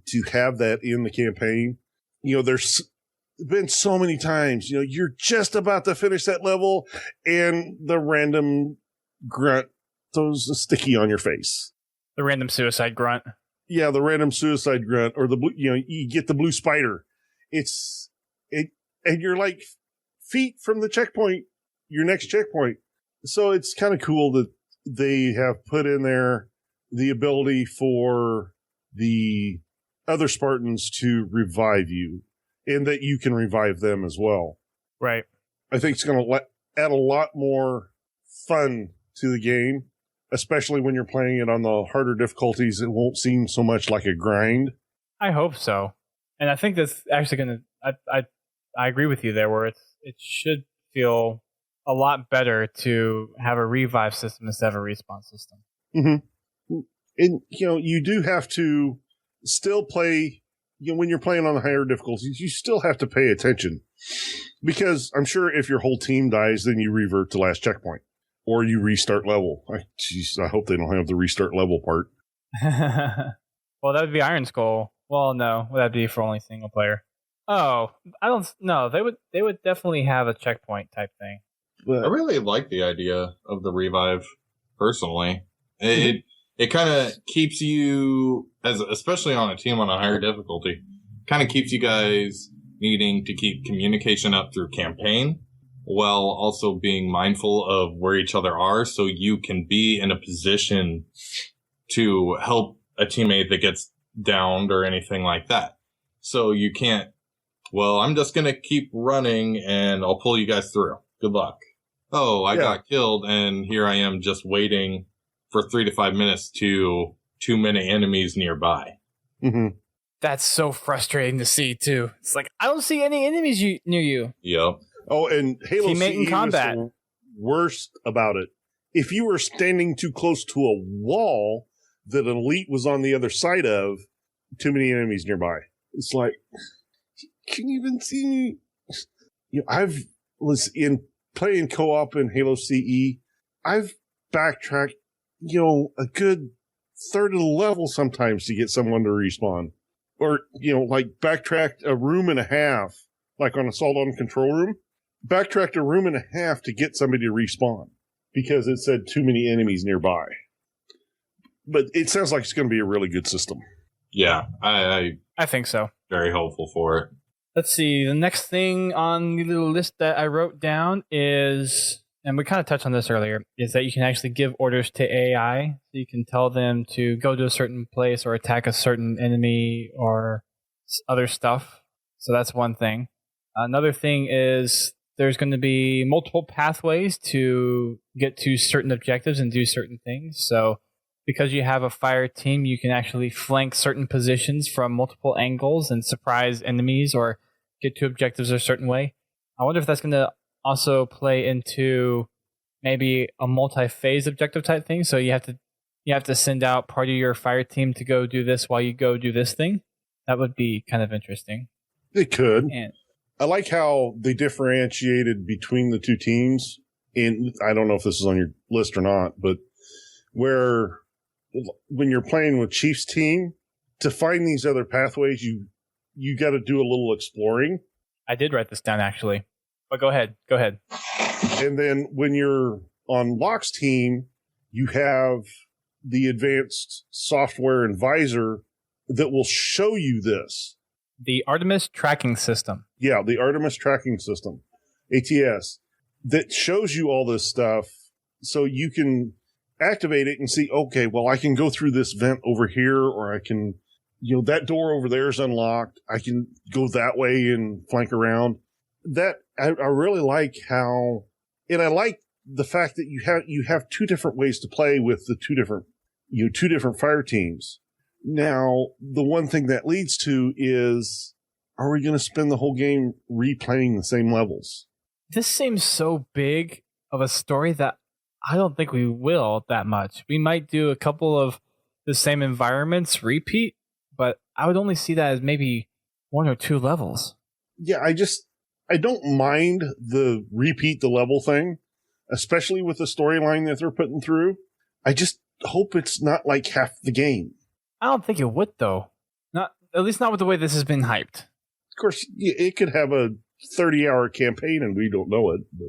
to have that in the campaign. You know, there's been so many times, you know, you're just about to finish that level and the random grunt throws a sticky on your face. The random suicide grunt. Yeah, the random suicide grunt, or the blue, you know, you get the blue spider. And you're like feet from the checkpoint, your next checkpoint. So it's kind of cool that they have put in there the ability for the other Spartans to revive you, and that you can revive them as well. Right. I think it's going to add a lot more fun to the game, especially when you're playing it on the harder difficulties. It won't seem so much like a grind. I hope so. And I think that's actually going to... I agree with you there, where it should feel a lot better to have a revive system instead of a respawn system. Mm-hmm. And, you know, you do have to still play... You know, when you're playing on the higher difficulties, you still have to pay attention, because I'm sure if your whole team dies, then you revert to last checkpoint or you restart level. I hope they don't have the restart level part. Well, that would be Iron Skull. Well, no, that'd be for only single player. Oh, I don't know. They would definitely have a checkpoint type thing. But I really like the idea of the revive, personally. It kind of keeps you, especially on a team on a higher difficulty, kind of keeps you guys needing to keep communication up through campaign, while also being mindful of where each other are, so you can be in a position to help a teammate that gets downed or anything like that. So you can't, well, I'm just going to keep running and I'll pull you guys through. Good luck. Oh, I got killed and here I am just waiting for 3 to 5 minutes to too many enemies nearby. Mm-hmm. That's so frustrating to see, too. It's like, I don't see any enemies near you. Yep. Oh, and Halo Teammate in CE combat. was the worst about it. If you were standing too close to a wall that an elite was on the other side of, too many enemies nearby. It's like, can you even see me? You know, I've was in playing co-op in Halo CE. I've backtracked, you know, a good third of the level sometimes to get someone to respawn. Or, you know, like backtracked a room and a half, like on Assault on Control Room. Backtracked a room and a half to get somebody to respawn because it said too many enemies nearby. But it sounds like it's going to be a really good system. Yeah, I think so. Very hopeful for it. Let's see. The next thing on the little list that I wrote down is, and we kind of touched on this earlier, is that you can actually give orders to AI. So you can tell them to go to a certain place or attack a certain enemy or other stuff. So that's one thing. Another thing is there's going to be multiple pathways to get to certain objectives and do certain things. So because you have a fire team, you can actually flank certain positions from multiple angles and surprise enemies or get to objectives a certain way. I wonder if that's going to also play into maybe a multi-phase objective type thing. So you have to send out part of your fire team to go do this while you go do this thing. That would be kind of interesting. It could. And I like how they differentiated between the two teams. And I don't know if this is on your list or not, but where when you're playing with Chief's team, to find these other pathways, you got to do a little exploring. I did write this down, actually. But go ahead. And then when you're on Locke's team, you have the advanced software and visor that will show you this. The Artemus Tracking System. Yeah, the Artemus Tracking System, ATS, that shows you all this stuff so you can activate it and see, okay, well, I can go through this vent over here, or I can, you know, that door over there is unlocked. I can go that way and flank around. That I really like how, and I like the fact that you have two different ways to play with the two different fire teams. Now, the one thing that leads to is, are we going to spend the whole game replaying the same levels? This seems so big of a story that I don't think we will that much. We might do a couple of the same environments repeat, but I would only see that as maybe 1 or 2 levels. Yeah, I don't mind the repeat the level thing, especially with the storyline that they're putting through. I just hope it's not like half the game. I don't think it would, though. Not at least not with the way this has been hyped. Of course, it could have a 30-hour campaign and we don't know it. But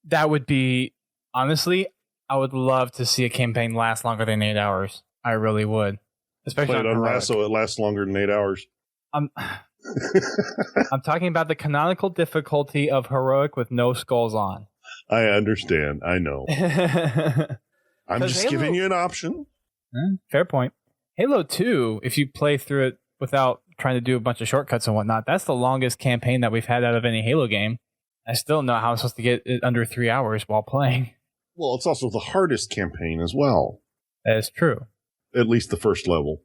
that would be, honestly, I would love to see a campaign last longer than 8 hours. I really would. Especially on Heroic. So it lasts longer than 8 hours. I'm talking about the canonical difficulty of Heroic with no skulls on. I understand. I know. I'm just giving you an option. Fair point. Halo 2, if you play through it without trying to do a bunch of shortcuts and whatnot, that's the longest campaign that we've had out of any Halo game. I still don't know how I'm supposed to get it under 3 hours while playing. Well, it's also the hardest campaign as well. That is true. At least the first level.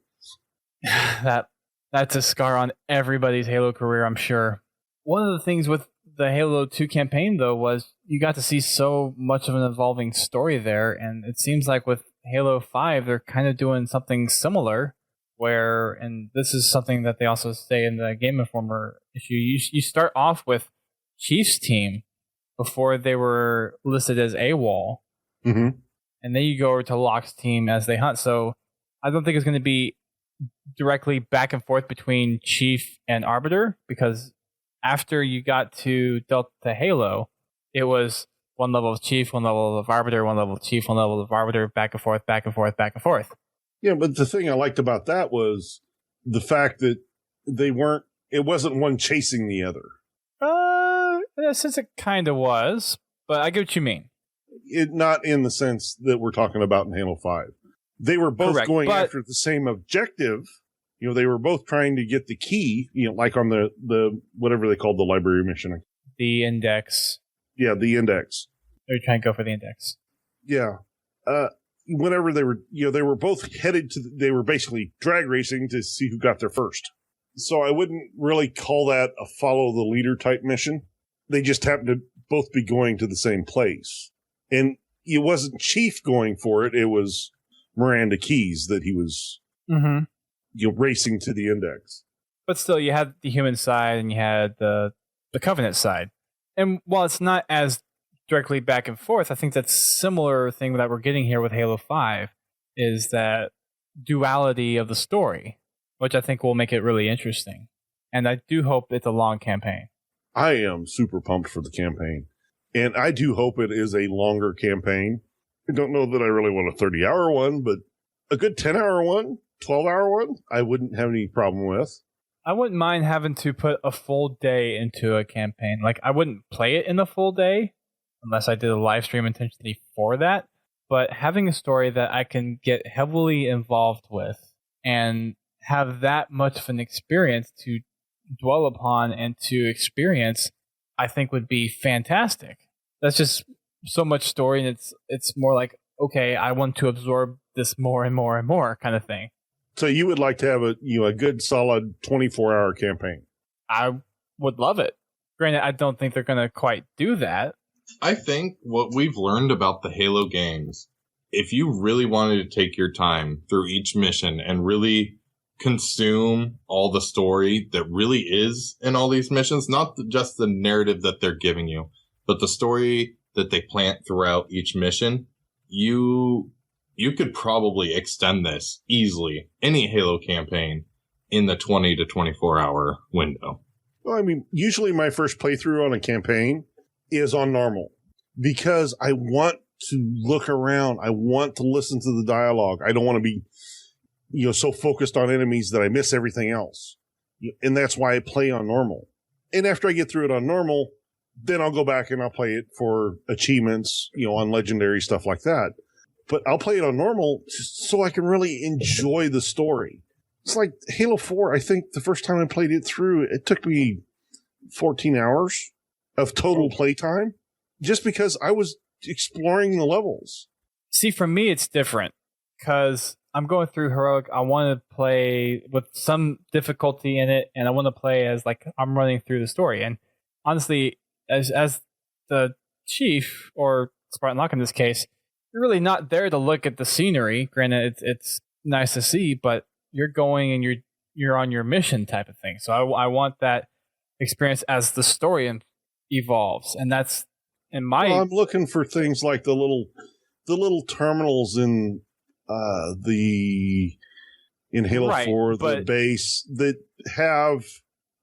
That's a scar on everybody's Halo career, I'm sure. One of the things with the Halo 2 campaign, though, was you got to see so much of an evolving story there, and it seems like with Halo 5, they're kind of doing something similar, where, and this is something that they also say in the Game Informer issue, you start off with Chief's team before they were listed as AWOL, mm-hmm. and then you go over to Locke's team as they hunt, so I don't think it's going to be directly back and forth between Chief and Arbiter, because after you got to Delta Halo, it was one level of Chief, one level of Arbiter, one level of Chief, one level of Arbiter, back and forth, back and forth, back and forth. Yeah, but the thing I liked about that was the fact that it wasn't one chasing the other. In a sense it kind of was, but I get what you mean. Not in the sense that we're talking about in Halo 5. They were both going after the same objective. They were both trying to get the key, like on the whatever they called the library mission. The index. Yeah, the index. They're trying to go for the index. Yeah. Whenever they were both headed they were basically drag racing to see who got there first. So I wouldn't really call that a follow the leader type mission. They just happened to both be going to the same place. And it wasn't Chief going for it. It was Miranda Keys that he was racing to the index. But still, you had the human side and you had the Covenant side. And while it's not as directly back and forth, I think that similar thing that we're getting here with Halo 5 is that duality of the story, which I think will make it really interesting. And I do hope it's a long campaign. I am super pumped for the campaign. And I do hope it is a longer campaign. I don't know that I really want a 30-hour one, but a good 10-hour one, 12-hour one, I wouldn't have any problem with. I wouldn't mind having to put a full day into a campaign. Like, I wouldn't play it in a full day unless I did a live stream intentionally for that. But having a story that I can get heavily involved with and have that much of an experience to dwell upon and to experience, I think would be fantastic. That's just so much story, and it's more like, okay, I want to absorb this more and more and more kind of thing. So you would like to have a good solid 24-hour campaign? I would love it. Granted, I don't think they're going to quite do that. I think what we've learned about the Halo games, if you really wanted to take your time through each mission and really consume all the story that really is in all these missions, not just the narrative that they're giving you, but the story that they plant throughout each mission, you could probably extend this easily, any Halo campaign, in the 20 to 24 hour window. Well, I mean, usually my first playthrough on a campaign is on normal because I want to look around. I want to listen to the dialogue. I don't want to be so focused on enemies that I miss everything else. And that's why I play on normal. And after I get through it on normal, then I'll go back and I'll play it for achievements, on legendary stuff like that. But I'll play it on normal just so I can really enjoy the story. It's like Halo 4, I think the first time I played it through, it took me 14 hours of total playtime just because I was exploring the levels. See, for me, it's different because I'm going through Heroic. I want to play with some difficulty in it, and I want to play as like I'm running through the story. And honestly, as the Chief, or Spartan Locke in this case, you're really not there to look at the scenery. Granted, it's nice to see, but you're going and you're on your mission type of thing. So I want that experience as the story evolves, and that's in my. Well, I'm looking for things like the little terminals in Halo 4, the base that have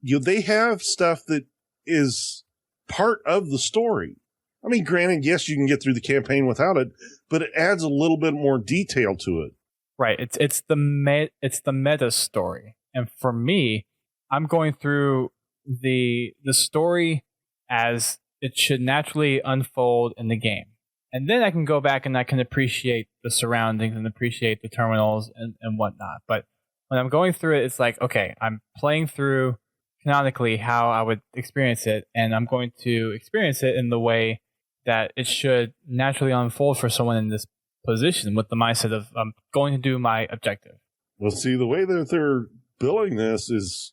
they have stuff that is part of the story. I mean, granted, yes, you can get through the campaign without it, but it adds a little bit more detail to it. Right. It's the meta story, and for me, I'm going through the story as it should naturally unfold in the game, and then I can go back and I can appreciate the surroundings and appreciate the terminals and whatnot. But when I'm going through it, it's like, okay, I'm playing through canonically how I would experience it, and I'm going to experience it in the way that it should naturally unfold for someone in this position with the mindset of I'm going to do my objective. Well, see, the way that they're billing this is,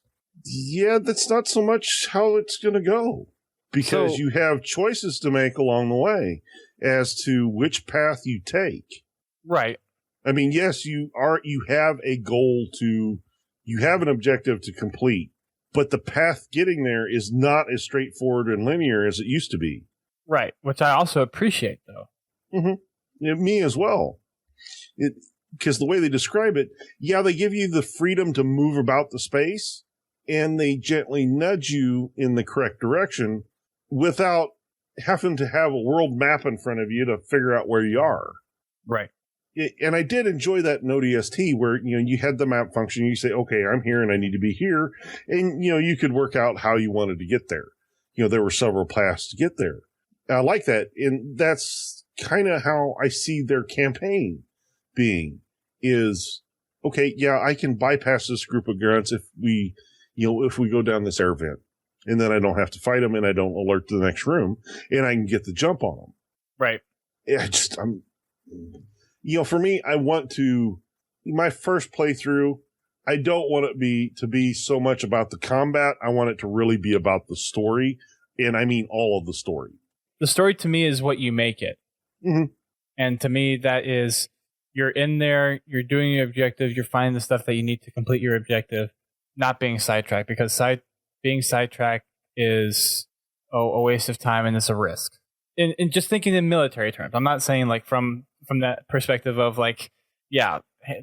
that's not so much how it's going to go, because you have choices to make along the way as to which path you take. Right. I mean, yes, you have a goal you have an objective to complete, but the path getting there is not as straightforward and linear as it used to be. Right, which I also appreciate, though. Mm-hmm. Yeah, me as well. Because the way they describe it, they give you the freedom to move about the space, and they gently nudge you in the correct direction without having to have a world map in front of you to figure out where you are. Right. And I did enjoy that in ODST where, you had the map function. You say, okay, I'm here and I need to be here. And, you could work out how you wanted to get there. There were several paths to get there. I like that. And that's kind of how I see their campaign being is, okay, yeah, I can bypass this group of grunts if we go down this air vent. And then I don't have to fight them and I don't alert to the next room and I can get the jump on them. Right. For me, my first playthrough, I don't want it to be so much about the combat. I want it to really be about the story. And I mean all of the story. The story to me is what you make it. Mm-hmm. And to me, that is, you're in there, you're doing your objective, you're finding the stuff that you need to complete your objective, not being sidetracked, because being sidetracked is a waste of time and it's a risk. And just thinking in military terms, I'm not saying like from that perspective of like, yeah,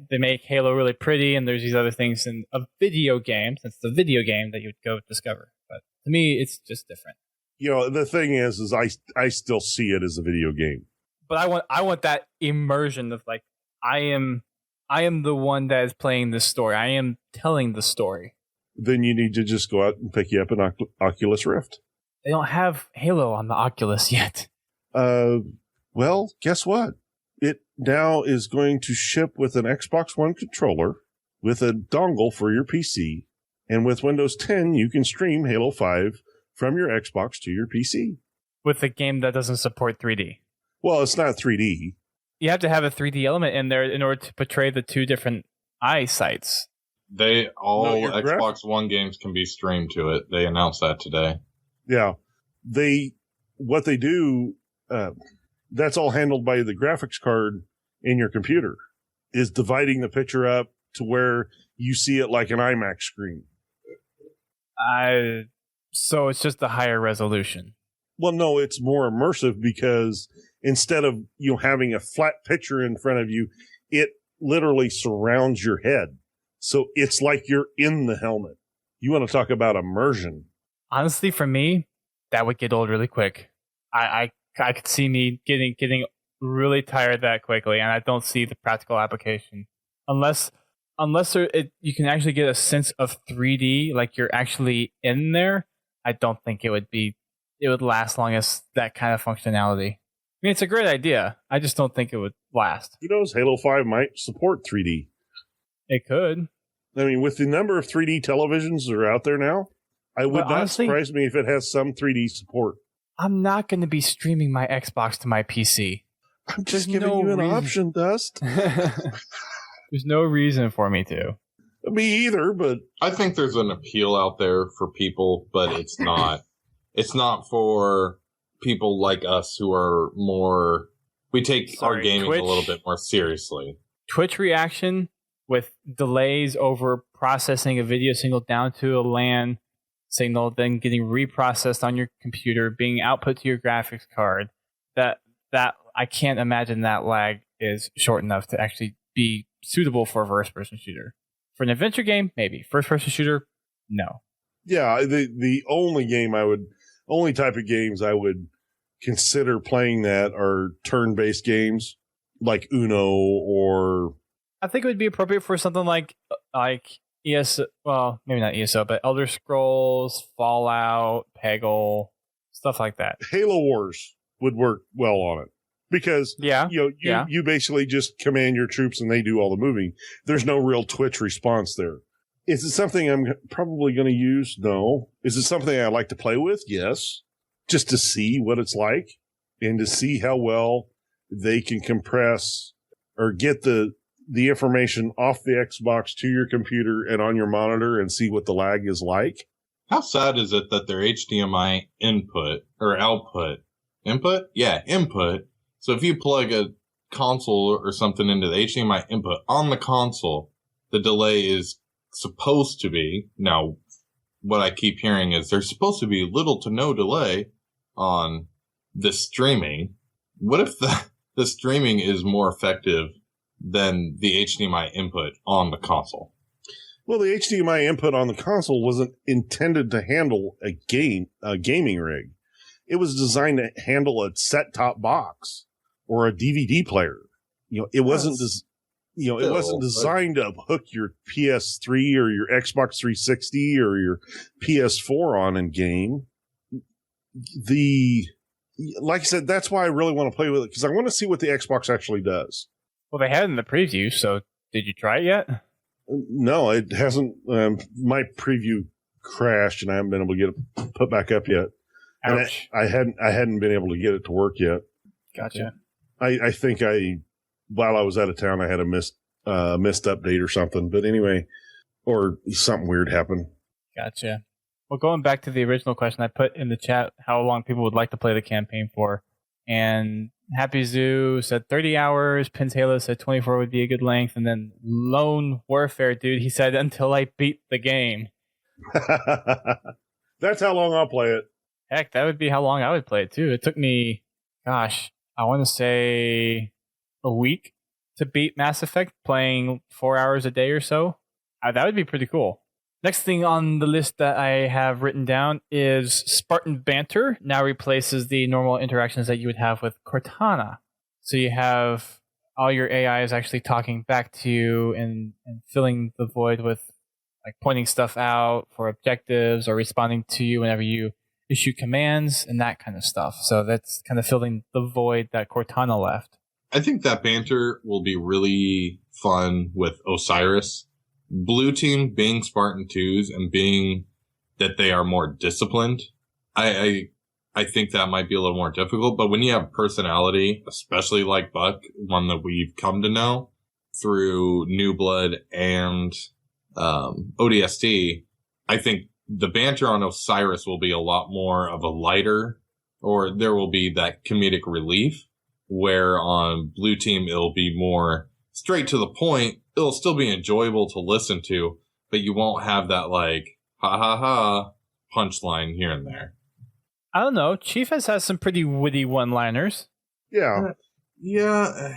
they make Halo really pretty and there's these other things in a video game, since it's a video game that you would go discover. But to me, it's just different. The thing is I still see it as a video game. But I want that immersion of like, I am the one that is playing this story. I am telling the story. Then you need to just go out and pick you up an Oculus Rift. They don't have Halo on the Oculus yet. Well, guess what? It now is going to ship with an Xbox One controller, with a dongle for your PC, and with Windows 10, you can stream Halo 5 from your Xbox to your PC. With a game that doesn't support 3D. Well, it's not 3D. You have to have a 3D element in there in order to portray the two different eyesights. Xbox One games can be streamed to it. They announced that today. Yeah. What they do, that's all handled by the graphics card in your computer, is dividing the picture up to where you see it like an IMAX screen. So it's just a higher resolution. Well, no, it's more immersive because instead of having a flat picture in front of you, it literally surrounds your head. So it's like you're in the helmet. You want to talk about immersion. Honestly, for me, that would get old really quick. I could see me getting really tired that quickly, and I don't see the practical application. Unless you can actually get a sense of 3D, like you're actually in there, I don't think it would last long as that kind of functionality. I mean, it's a great idea. I just don't think it would last. Who knows? Halo 5 might support 3D. It could. I mean, with the number of 3D televisions that are out there now, it would not surprise me if it has some 3D support. I'm not going to be streaming my Xbox to my PC. I'm just giving you an option, Dust. There's no reason for me to. Me either, but I think there's an appeal out there for people, but it's not. It's not for people like us who are more. We take our gaming a little bit more seriously. Twitch reaction with delays over processing a video signal down to a LAN signal, then getting reprocessed on your computer, being output to your graphics card. That I can't imagine that lag is short enough to actually be suitable for a first-person shooter. For an adventure game, maybe. First-person shooter, no. Yeah, the only type of games I would consider playing that are turn-based games like Uno or. I think it would be appropriate for something like ESO. Well, maybe not ESO, but Elder Scrolls, Fallout, Peggle, stuff like that. Halo Wars would work well on it because you basically just command your troops and they do all the moving. There's no real Twitch response there. Is it something I'm probably going to use? No. Is it something I like to play with? Yes. Just to see what it's like and to see how well they can compress or get the information off the Xbox to your computer and on your monitor and see what the lag is like. How sad is it that their HDMI input or output? Input? Yeah, input. So if you plug a console or something into the HDMI input on the console, the delay is supposed to be, now what I keep hearing is there's supposed to be little to no delay on the streaming. What if the streaming is more effective than the HDMI input on the console? Well, the HDMI input on the console wasn't intended to handle a gaming rig. It was designed to handle a set-top box or a DVD player. It wasn't it wasn't designed to hook your PS3 or your Xbox 360 or your PS4 on and game. Like I said, that's why I really want to play with it, because I want to see what the Xbox actually does. Well, they had it in the preview, so did you try it yet? No, it hasn't. My preview crashed, and I haven't been able to get it put back up yet. Ouch. And I hadn't been able to get it to work yet. Gotcha. I think while I was out of town, I had a missed update or something. But anyway, or something weird happened. Gotcha. Well, going back to the original question, I put in the chat how long people would like to play the campaign for. And Happy Zoo said 30 hours. Pins Halo said 24 would be a good length. And then Lone Warfare Dude, he said until I beat the game. That's how long I'll play it. Heck, that would be how long I would play it too. It took me, I want to say a week to beat Mass Effect, playing 4 hours a day or so. That would be pretty cool. Next thing on the list that I have written down is Spartan Banter now replaces the normal interactions that you would have with Cortana. So you have all your AI is actually talking back to you and filling the void with like pointing stuff out for objectives or responding to you whenever you issue commands and that kind of stuff. So that's kind of filling the void that Cortana left. I think that banter will be really fun with Osiris. Blue team being Spartan 2s and being that they are more disciplined, I think that might be a little more difficult. But when you have personality, especially like Buck, one that we've come to know through New Blood and ODST, I think the banter on Osiris will be a lot more of a lighter, or there will be that comedic relief, where on Blue team it'll be more straight to the point. It'll still be enjoyable to listen to, but you won't have that like ha ha ha punchline here and there. I don't know. Chief has some pretty witty one-liners. Yeah. Yeah.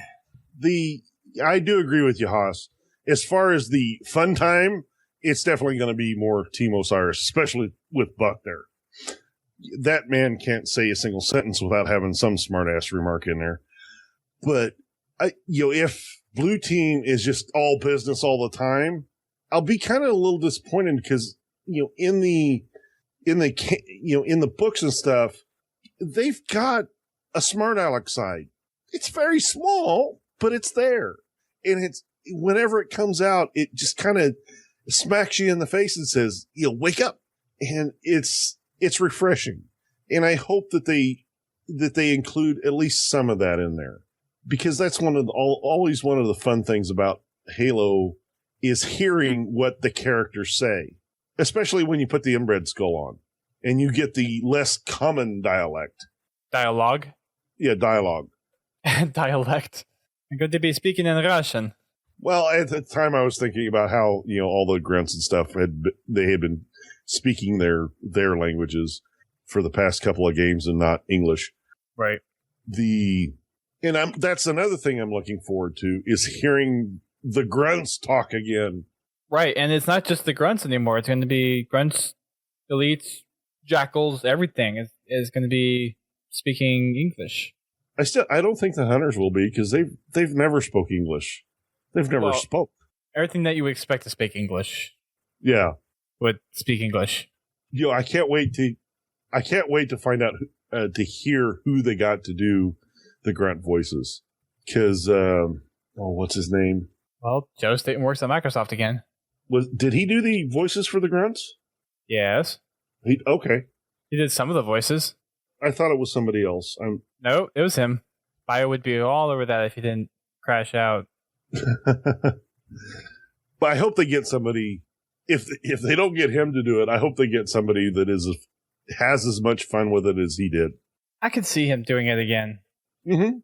I do agree with you, Haas. As far as the fun time, it's definitely going to be more Team Osiris, especially with Buck there. That man can't say a single sentence without having some smart-ass remark in there. But, if Blue team is just all business all the time, I'll be kind of a little disappointed because, in the books and stuff, they've got a smart aleck side. It's very small, but it's there. And it's, whenever it comes out, it just kind of smacks you in the face and says, wake up. And it's refreshing. And I hope that they include at least some of that in there. Because that's always one of the fun things about Halo is hearing what the characters say, especially when you put the inbred skull on and you get the less common dialect. Dialogue? Yeah, dialogue. Dialect. I'm going to be speaking in Russian. Well, at the time I was thinking about how, all the grunts and stuff they had been speaking their for the past couple of games and not English. Right. That's another thing I'm looking forward to is hearing the grunts talk again. Right, and it's not just the grunts anymore. It's going to be grunts, elites, jackals, everything is going to be speaking English. I don't think the hunters will be because they've never spoke English. They've never spoke. Everything that you would expect to speak English. Yeah. Would speak English. I can't wait to find out to hear who they got to do the grunt voices. Because what's his name? Well, Joe Staten works at Microsoft again. Did he do the voices for the grunts? Yes. Okay. He did some of the voices. I thought it was somebody else. No, it was him. Bio would be all over that if he didn't crash out. But I hope they get somebody. If they don't get him to do it, I hope they get somebody that has as much fun with it as he did. I could see him doing it again. Mm-hmm.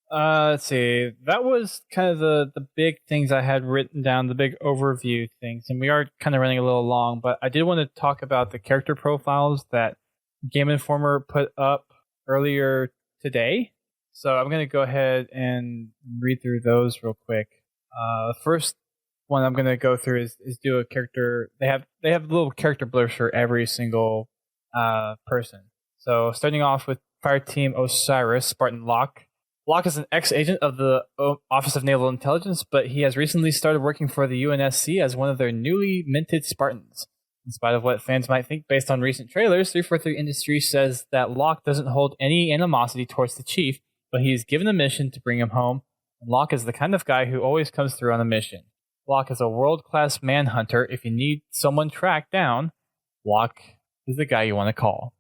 Let's see. That was kind of the big things I had written down, the big overview things. And we are kind of running a little long, but I did want to talk about the character profiles that Game Informer put up earlier today. So I'm going to go ahead and read through those real quick. First one I'm going to go through is do a character. They have little character blurbs for every single person. So starting off with Fireteam Osiris, Spartan Locke. Locke is an ex-agent of the Office of Naval Intelligence, but he has recently started working for the UNSC as one of their newly minted Spartans. In spite of what fans might think based on recent trailers, 343 Industries says that Locke doesn't hold any animosity towards the chief, but he is given a mission to bring him home. And Locke is the kind of guy who always comes through on a mission. Locke is a world-class manhunter. If you need someone tracked down, Locke is the guy you want to call.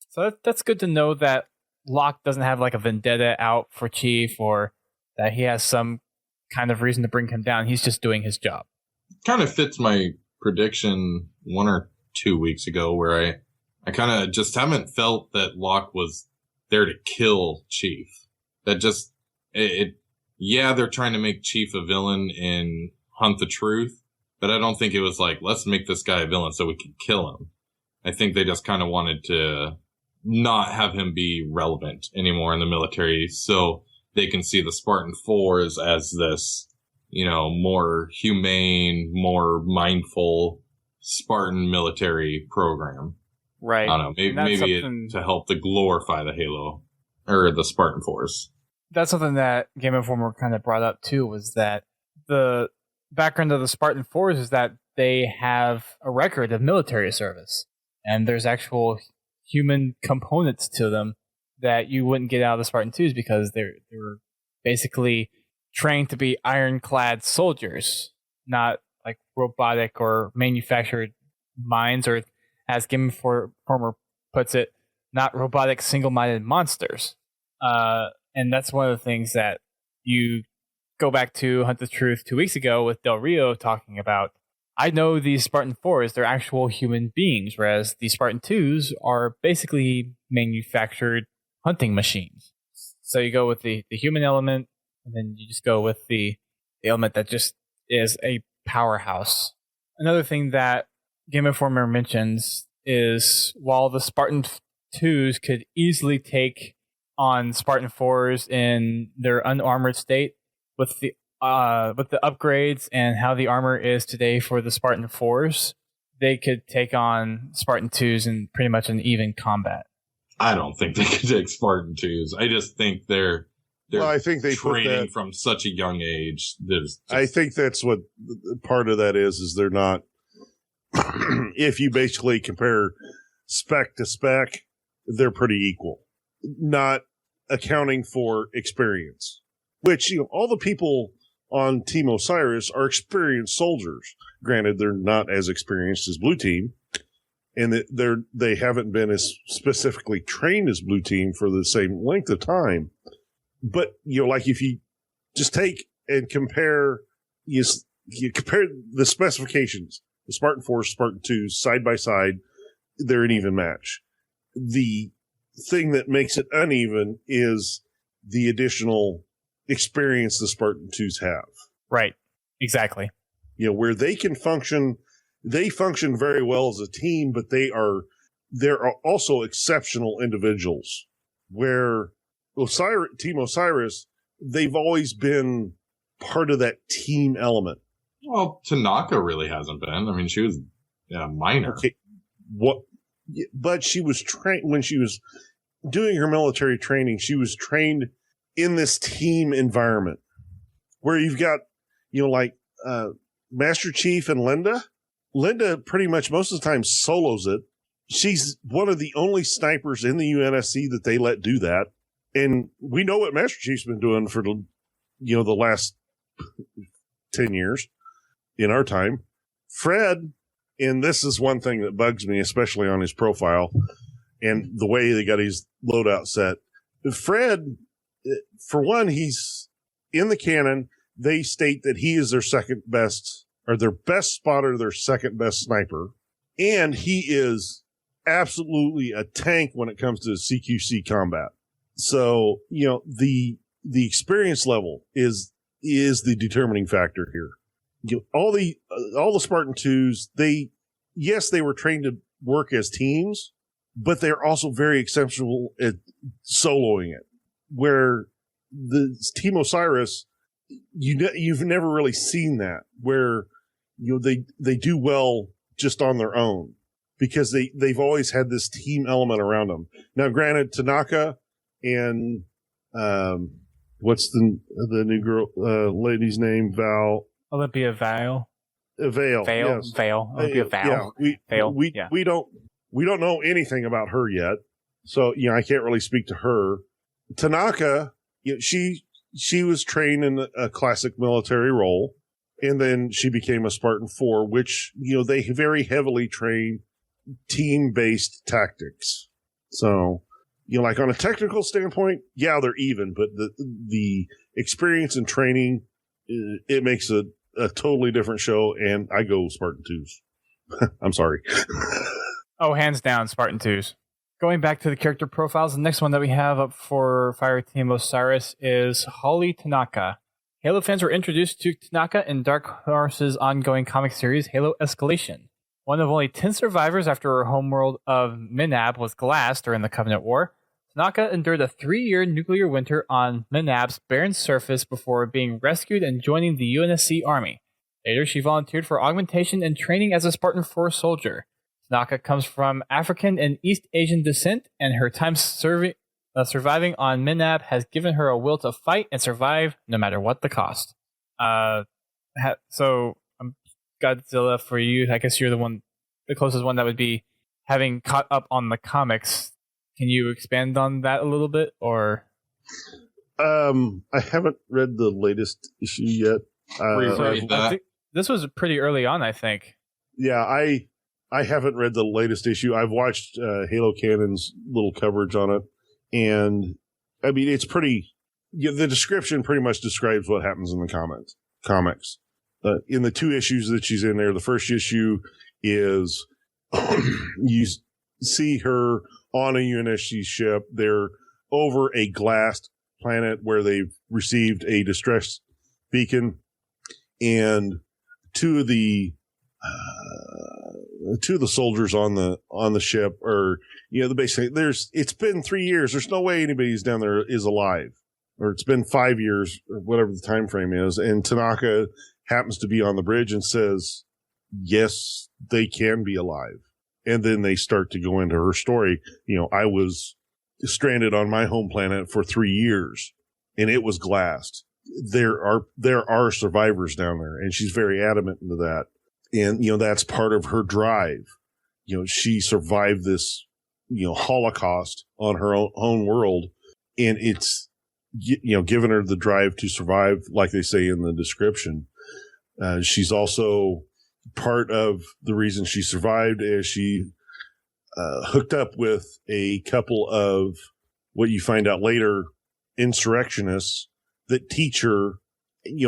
So that's good to know that Locke doesn't have like a vendetta out for Chief or that he has some kind of reason to bring him down. He's just doing his job. Kind of fits my prediction 1 or 2 weeks ago where I kind of just haven't felt that Locke was there to kill Chief. That just, yeah, they're trying to make Chief a villain in Hunt the Truth, but I don't think it was like, let's make this guy a villain so we can kill him. I think they just kind of wanted to not have him be relevant anymore in the military so they can see the Spartan 4s as this, more humane, more mindful Spartan military program. Right. I don't know. Maybe to help to glorify the Halo or the Spartan 4s. That's something that Game Informer kind of brought up too, was that the background of the Spartan 4s is that they have a record of military service. And there's actual human components to them that you wouldn't get out of the Spartan 2s because they were basically trained to be ironclad soldiers, not like robotic or manufactured minds, or as Game Informer puts it, not robotic single-minded monsters. And that's one of the things that you go back to Hunt the Truth 2 weeks ago with Del Rio talking about. I know these Spartan 4s, they're actual human beings, whereas the Spartan 2s are basically manufactured hunting machines. So you go with the human element, and then you just go with the element that just is a powerhouse. Another thing that Game Informer mentions is while the Spartan 2s could easily take on Spartan 4s in their unarmored state, with the upgrades and how the armor is today for the Spartan 4s, they could take on Spartan 2s in pretty much an even combat. I don't think they could take Spartan 2s. I just think they're I think they training from such a young age. I think that's what part of that is they're not. If you basically compare spec to spec, they're pretty equal, not accounting for experience, which, all the people on Team Osiris are experienced soldiers. Granted, they're not as experienced as Blue Team, and they haven't been as specifically trained as Blue Team for the same length of time. But, like if you just take and compare, you compare the specifications, the Spartan 4, Spartan 2 side by side, they're an even match. The thing that makes it uneven is the additional experience the Spartan 2s have. Right. Exactly. Where they can function, they function very well as a team, but they're also exceptional individuals. Where Team Osiris, they've always been part of that team element. Well, Tanaka really hasn't been. I mean, she was a minor. Okay. But she was trained when she was doing her military training. She was trained in this team environment where you've got, Master Chief and Linda. Linda pretty much most of the time solos it. She's one of the only snipers in the UNSC that they let do that. And we know what Master Chief's been doing for the last 10 years in our time. Fred, and this is one thing that bugs me, especially on his profile and the way they got his loadout set. Fred, for one, he's in the canon. They state that he is their second best, or their best spotter, their second best sniper. And he is absolutely a tank when it comes to CQC combat. So, the experience level is the determining factor here. All the Spartan 2s, they were trained to work as teams, but they're also very exceptional at soloing it. Where the Team Osiris, you've never really seen that, where they do well just on their own because they've always had this team element around them. Now, granted, Tanaka and what's the new girl lady's name? Olympia Vale. Vale. Yes. Vale. Olympia Vale. Yeah, we don't know anything about her yet, so I can't really speak to her. Tanaka, she was trained in a classic military role, and then she became a Spartan 4, which they very heavily train team-based tactics. So, like on a technical standpoint, they're even, but the experience and training, it makes a totally different show, and I go Spartan 2s. I'm sorry. Oh, hands down, Spartan 2s. Going back to the character profiles, the next one that we have up for Fireteam Osiris is Holly Tanaka. Halo fans were introduced to Tanaka in Dark Horse's ongoing comic series, Halo Escalation. One of only 10 survivors after her homeworld of Minab was glassed during the Covenant War, Tanaka endured a 3-year nuclear winter on Minab's barren surface before being rescued and joining the UNSC Army. Later, she volunteered for augmentation and training as a Spartan 4 soldier. Tanaka comes from African and East Asian descent, and her time surviving on Minab has given her a will to fight and survive no matter what the cost. So, Godzilla, for you, I guess you're the closest one that would be having caught up on the comics. Can you expand on that a little bit, or? I haven't read the latest issue yet. I think this was pretty early on, I think. Yeah, I haven't read the latest issue. I've watched Halo Canon's little coverage on it, and I mean it's pretty. The description pretty much describes what happens in the comics. In the 2 issues that she's in there, the first issue is you see her on a UNSC ship. They're over a glassed planet where they've received a distress beacon, and two of the soldiers on the ship are, basically it's been 3 years. There's no way anybody's down there is alive, or it's been 5 years or whatever the time frame is. And Tanaka happens to be on the bridge and says, yes, they can be alive. And then they start to go into her story. I was stranded on my home planet for 3 years and it was glassed. There are survivors down there, and she's very adamant into that. And, that's part of her drive. She survived this, Holocaust on her own world, and it's, given her the drive to survive, like they say in the description. She's also part of the reason she survived is she hooked up with a couple of what you find out later insurrectionists that teach her,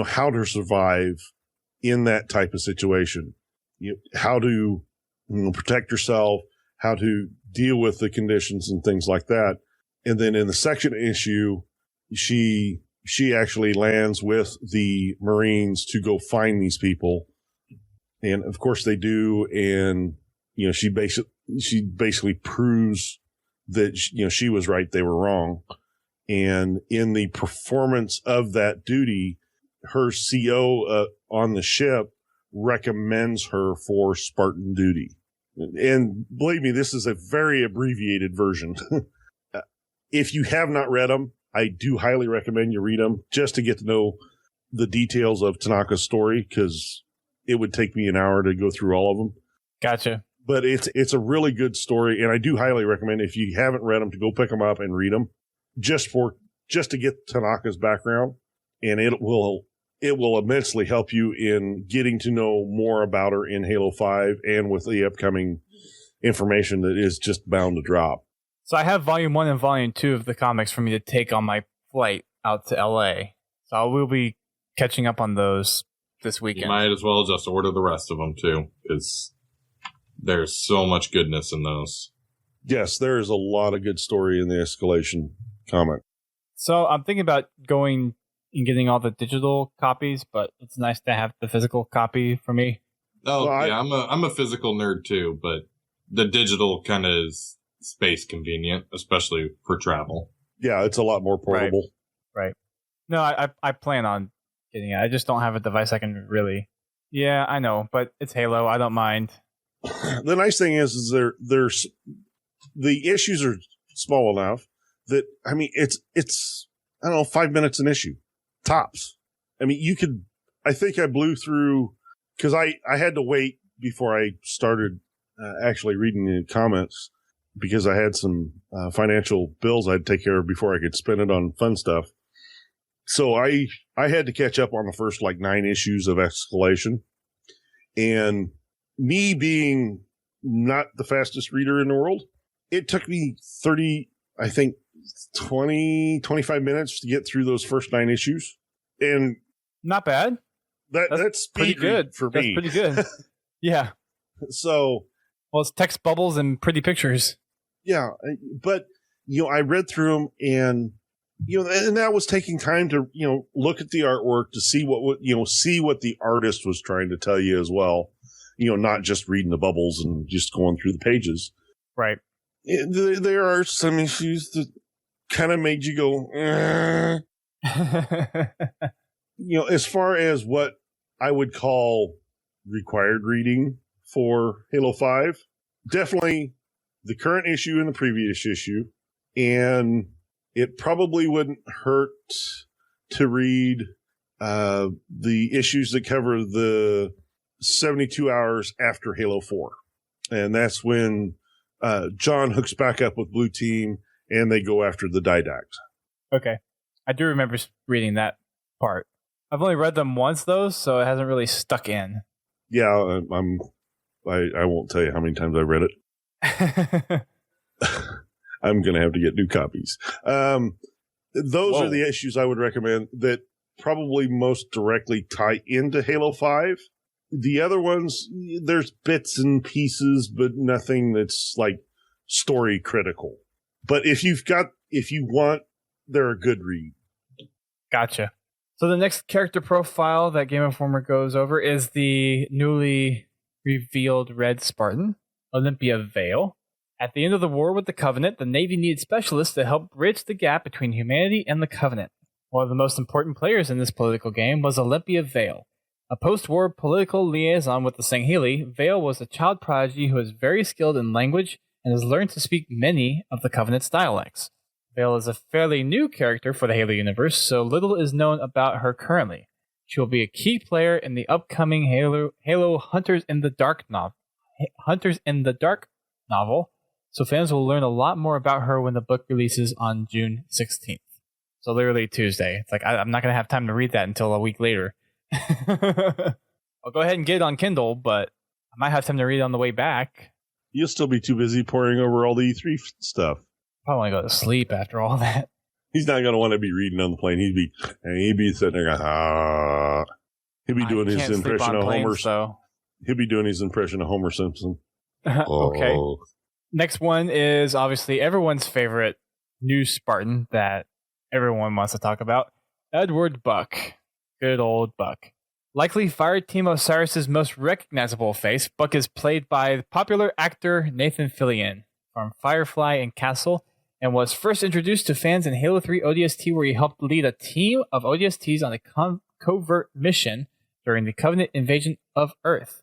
how to survive in that type of situation, how to protect yourself, how to deal with the conditions and things like that. And then in the section issue, she actually lands with the Marines to go find these people. And of course they do. And, she basically proves that, she was right. They were wrong. And in the performance of that duty, her CO on the ship recommends her for Spartan duty. And believe me, this is a very abbreviated version. If you have not read them, I do highly recommend you read them just to get to know the details of Tanaka's story, because it would take me an hour to go through all of them. Gotcha. But it's a really good story, and I do highly recommend, if you haven't read them, to go pick them up and read them just to get Tanaka's background, and it will immensely help you in getting to know more about her in Halo 5 and with the upcoming information that is just bound to drop. So I have Volume 1 and Volume 2 of the comics for me to take on my flight out to LA. So I will be catching up on those this weekend. You might as well just order the rest of them too, because there's so much goodness in those. Yes, there is a lot of good story in the Escalation comic. So I'm thinking about going and getting all the digital copies, but it's nice to have the physical copy for me. Oh, well, yeah, I'm a physical nerd too, but the digital kind of is space convenient, especially for travel. Yeah, it's a lot more portable. Right. No, I plan on getting it. I just don't have a device I can really Yeah, I know, but it's Halo. I don't mind. The nice thing is there's the issues are small enough that, I mean, it's I don't know, 5 minutes an issue tops. I mean, I think I blew through, because I had to wait before I started actually reading the comments, because I had some financial bills I'd take care of before I could spend it on fun stuff. So I had to catch up on the first 9 issues of Escalation. And me being not the fastest reader in the world, it took me 25 minutes to get through those first 9 issues. And not bad. That's pretty good for me. That's pretty good. Yeah. So, well, it's text bubbles and pretty pictures. Yeah, but I read through them, and and that was taking time to look at the artwork to see what the artist was trying to tell you as well. Not just reading the bubbles and just going through the pages. Right. There are some issues that kind of made you go, as far as what I would call required reading for Halo 5, definitely the current issue and the previous issue, and it probably wouldn't hurt to read the issues that cover the 72 hours after Halo 4. And that's when John hooks back up with Blue Team and they go after the Didact. Okay. I do remember reading that part. I've only read them once, though, so it hasn't really stuck in. Yeah, I won't tell you how many times I read it. I'm going to have to get new copies. Those are the issues I would recommend that probably most directly tie into Halo 5. The other ones, there's bits and pieces, but nothing that's story critical. But if you want, they're a good read. Gotcha. So the next character profile that Game Informer goes over is the newly revealed Red Spartan, Olympia Vale. At the end of the war with the Covenant, the Navy needed specialists to help bridge the gap between humanity and the Covenant. One of the most important players in this political game was Olympia Vale. A post-war political liaison with the Sangheli, Vale was a child prodigy who is very skilled in language and has learned to speak many of the Covenant's dialects. Vale is a fairly new character for the Halo universe, so little is known about her currently. She will be a key player in the upcoming Halo Hunters in the Dark novel, so fans will learn a lot more about her when the book releases on June 16th. So literally Tuesday. It's I'm not going to have time to read that until a week later. I'll go ahead and get it on Kindle, but I might have time to read it on the way back. You'll still be too busy poring over all the E3 stuff. I want to go to sleep after all that. He's not going to want to be reading on the plane. He'd be sitting there going, He'll be doing his impression of Homer. So. He'll be doing his impression of Homer Simpson. Okay. Next one is obviously everyone's favorite new Spartan that everyone wants to talk about, Edward Buck. Good old Buck. Likely Fireteam Osiris' most recognizable face, Buck is played by popular actor Nathan Fillion from Firefly and Castle, and was first introduced to fans in Halo 3 ODST, where he helped lead a team of ODSTs on a covert mission during the Covenant invasion of Earth.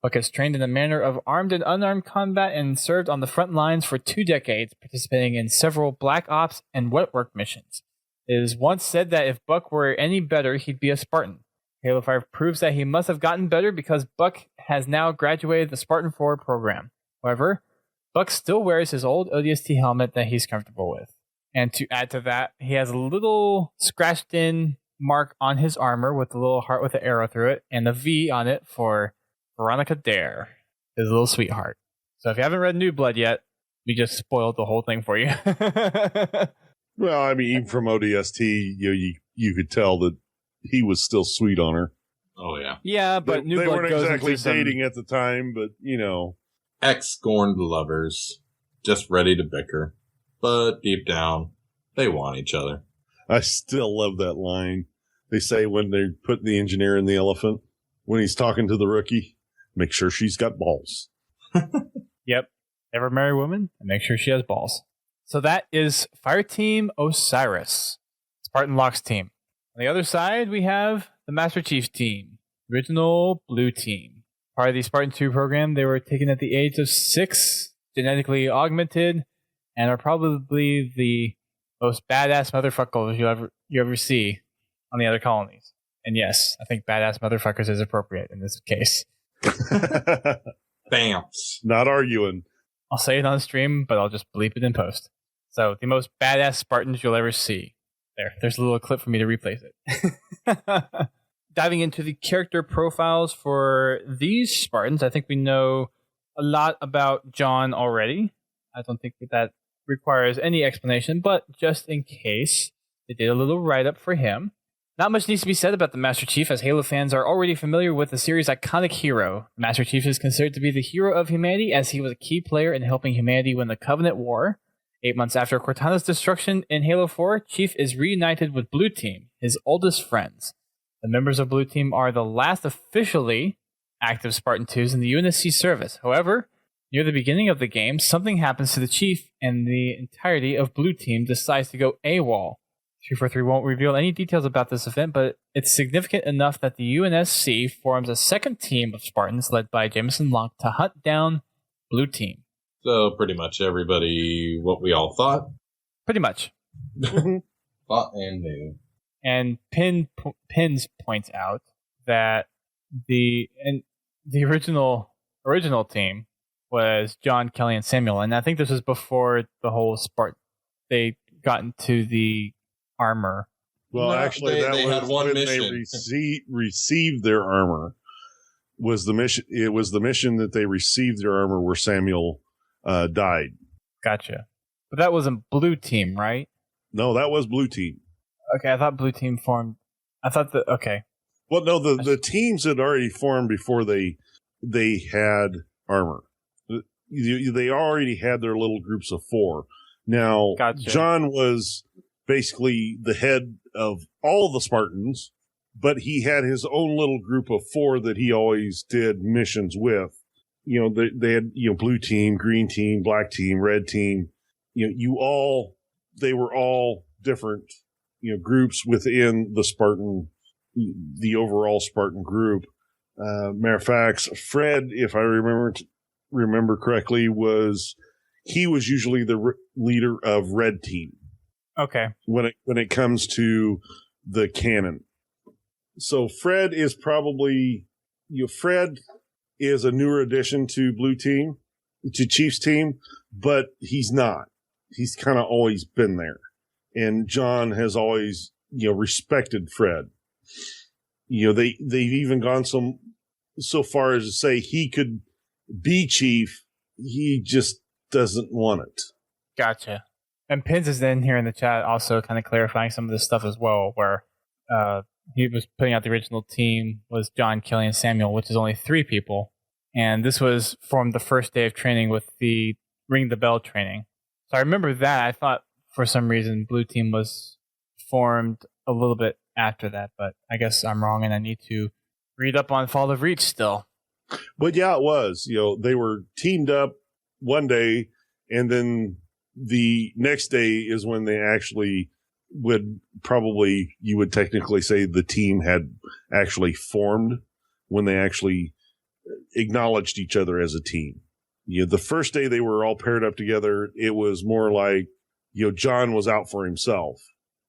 Buck has trained in a manner of armed and unarmed combat and served on the front lines for 2 decades, participating in several Black Ops and Wet Work missions. It is once said that if Buck were any better, he'd be a Spartan. Halo 5 proves that he must have gotten better because Buck has now graduated the Spartan 4 program. However, Buck still wears his old ODST helmet that he's comfortable with. And to add to that, he has a little scratched in mark on his armor with a little heart with an arrow through it and a V on it for Veronica Dare, his little sweetheart. So if you haven't read New Blood yet, we just spoiled the whole thing for you. Well, I mean, even from ODST, you could tell that he was still sweet on her. Oh, yeah. Yeah, but New they Blood weren't goes exactly into dating at the time, but, Ex-scorned lovers, just ready to bicker. But deep down, they want each other. I still love that line. They say when they put the engineer in the elephant, when he's talking to the rookie, make sure she's got balls. Yep. Ever marry a woman and make sure she has balls. So that is Fireteam Osiris, Spartan Locke's team. On the other side, we have the Master Chief's team, Original Blue Team. Part of the Spartan 2 program, they were taken at the age of 6, genetically augmented, and are probably the most badass motherfuckers you ever see on the other colonies. And yes, I think badass motherfuckers is appropriate in this case. Bamps. Not arguing. I'll say it on stream, but I'll just bleep it in post. So, the most badass Spartans you'll ever see. There's a little clip for me to replace it. Diving into the character profiles for these Spartans, I think we know a lot about John already. I don't think that requires any explanation, but just in case, they did a little write-up for him. Not much needs to be said about the Master Chief, as Halo fans are already familiar with the series' iconic hero. Master Chief is considered to be the hero of humanity, as he was a key player in helping humanity win the Covenant War. 8 months after Cortana's destruction in Halo 4, Chief is reunited with Blue Team, his oldest friends. The members of Blue Team are the last officially active Spartan 2s in the UNSC service. However, near the beginning of the game, something happens to the Chief, and the entirety of Blue Team decides to go AWOL. 343 won't reveal any details about this event, but it's significant enough that the UNSC forms a second team of Spartans led by Jameson Locke to hunt down Blue Team. So pretty much everybody, what we all thought. Pretty much. Thought and knew. And Pins points out that the original team was John, Kelly, and Samuel, and I think this was before the whole they got into the armor. Well, No, actually, they was had one when mission. they received their armor. Was the mission? It was the mission that they received their armor where Samuel died. Gotcha. But that wasn't Blue Team, right? No, that was Blue Team. Okay, I thought Blue Team formed. Okay. Well, no, the teams had already formed before they had armor. They already had their little groups of 4. Now, Gotcha. John was basically the head of all the Spartans, but he had his own little group of 4 that he always did missions with. You know, they had, Blue Team, Green Team, Black Team, Red Team. They were all different, groups within the Spartan, the overall Spartan group. Matter of fact, Fred, if I remember correctly, was usually the leader of Red Team. Okay. When it comes to the canon. So Fred is probably, Fred is a newer addition to Blue Team, to Chief's team, but he's not. He's kind of always been there. And John has always, respected Fred. They've even gone so far as to say he could be chief. He just doesn't want it. Gotcha. And Pins is in here in the chat also kind of clarifying some of this stuff as well, where he was putting out the original team was John, Kelly, and Samuel, which is only 3 people. And this was formed the first day of training with the Ring the Bell training. So I remember that. I thought for some reason Blue Team was formed a little bit after that, but I guess I'm wrong and I need to read up on Fall of Reach still. But yeah, it was. They were teamed up one day, and then the next day is when they actually you would technically say the team had actually formed, when they actually acknowledged each other as a team. The first day they were all paired up together, it was more like, John was out for himself,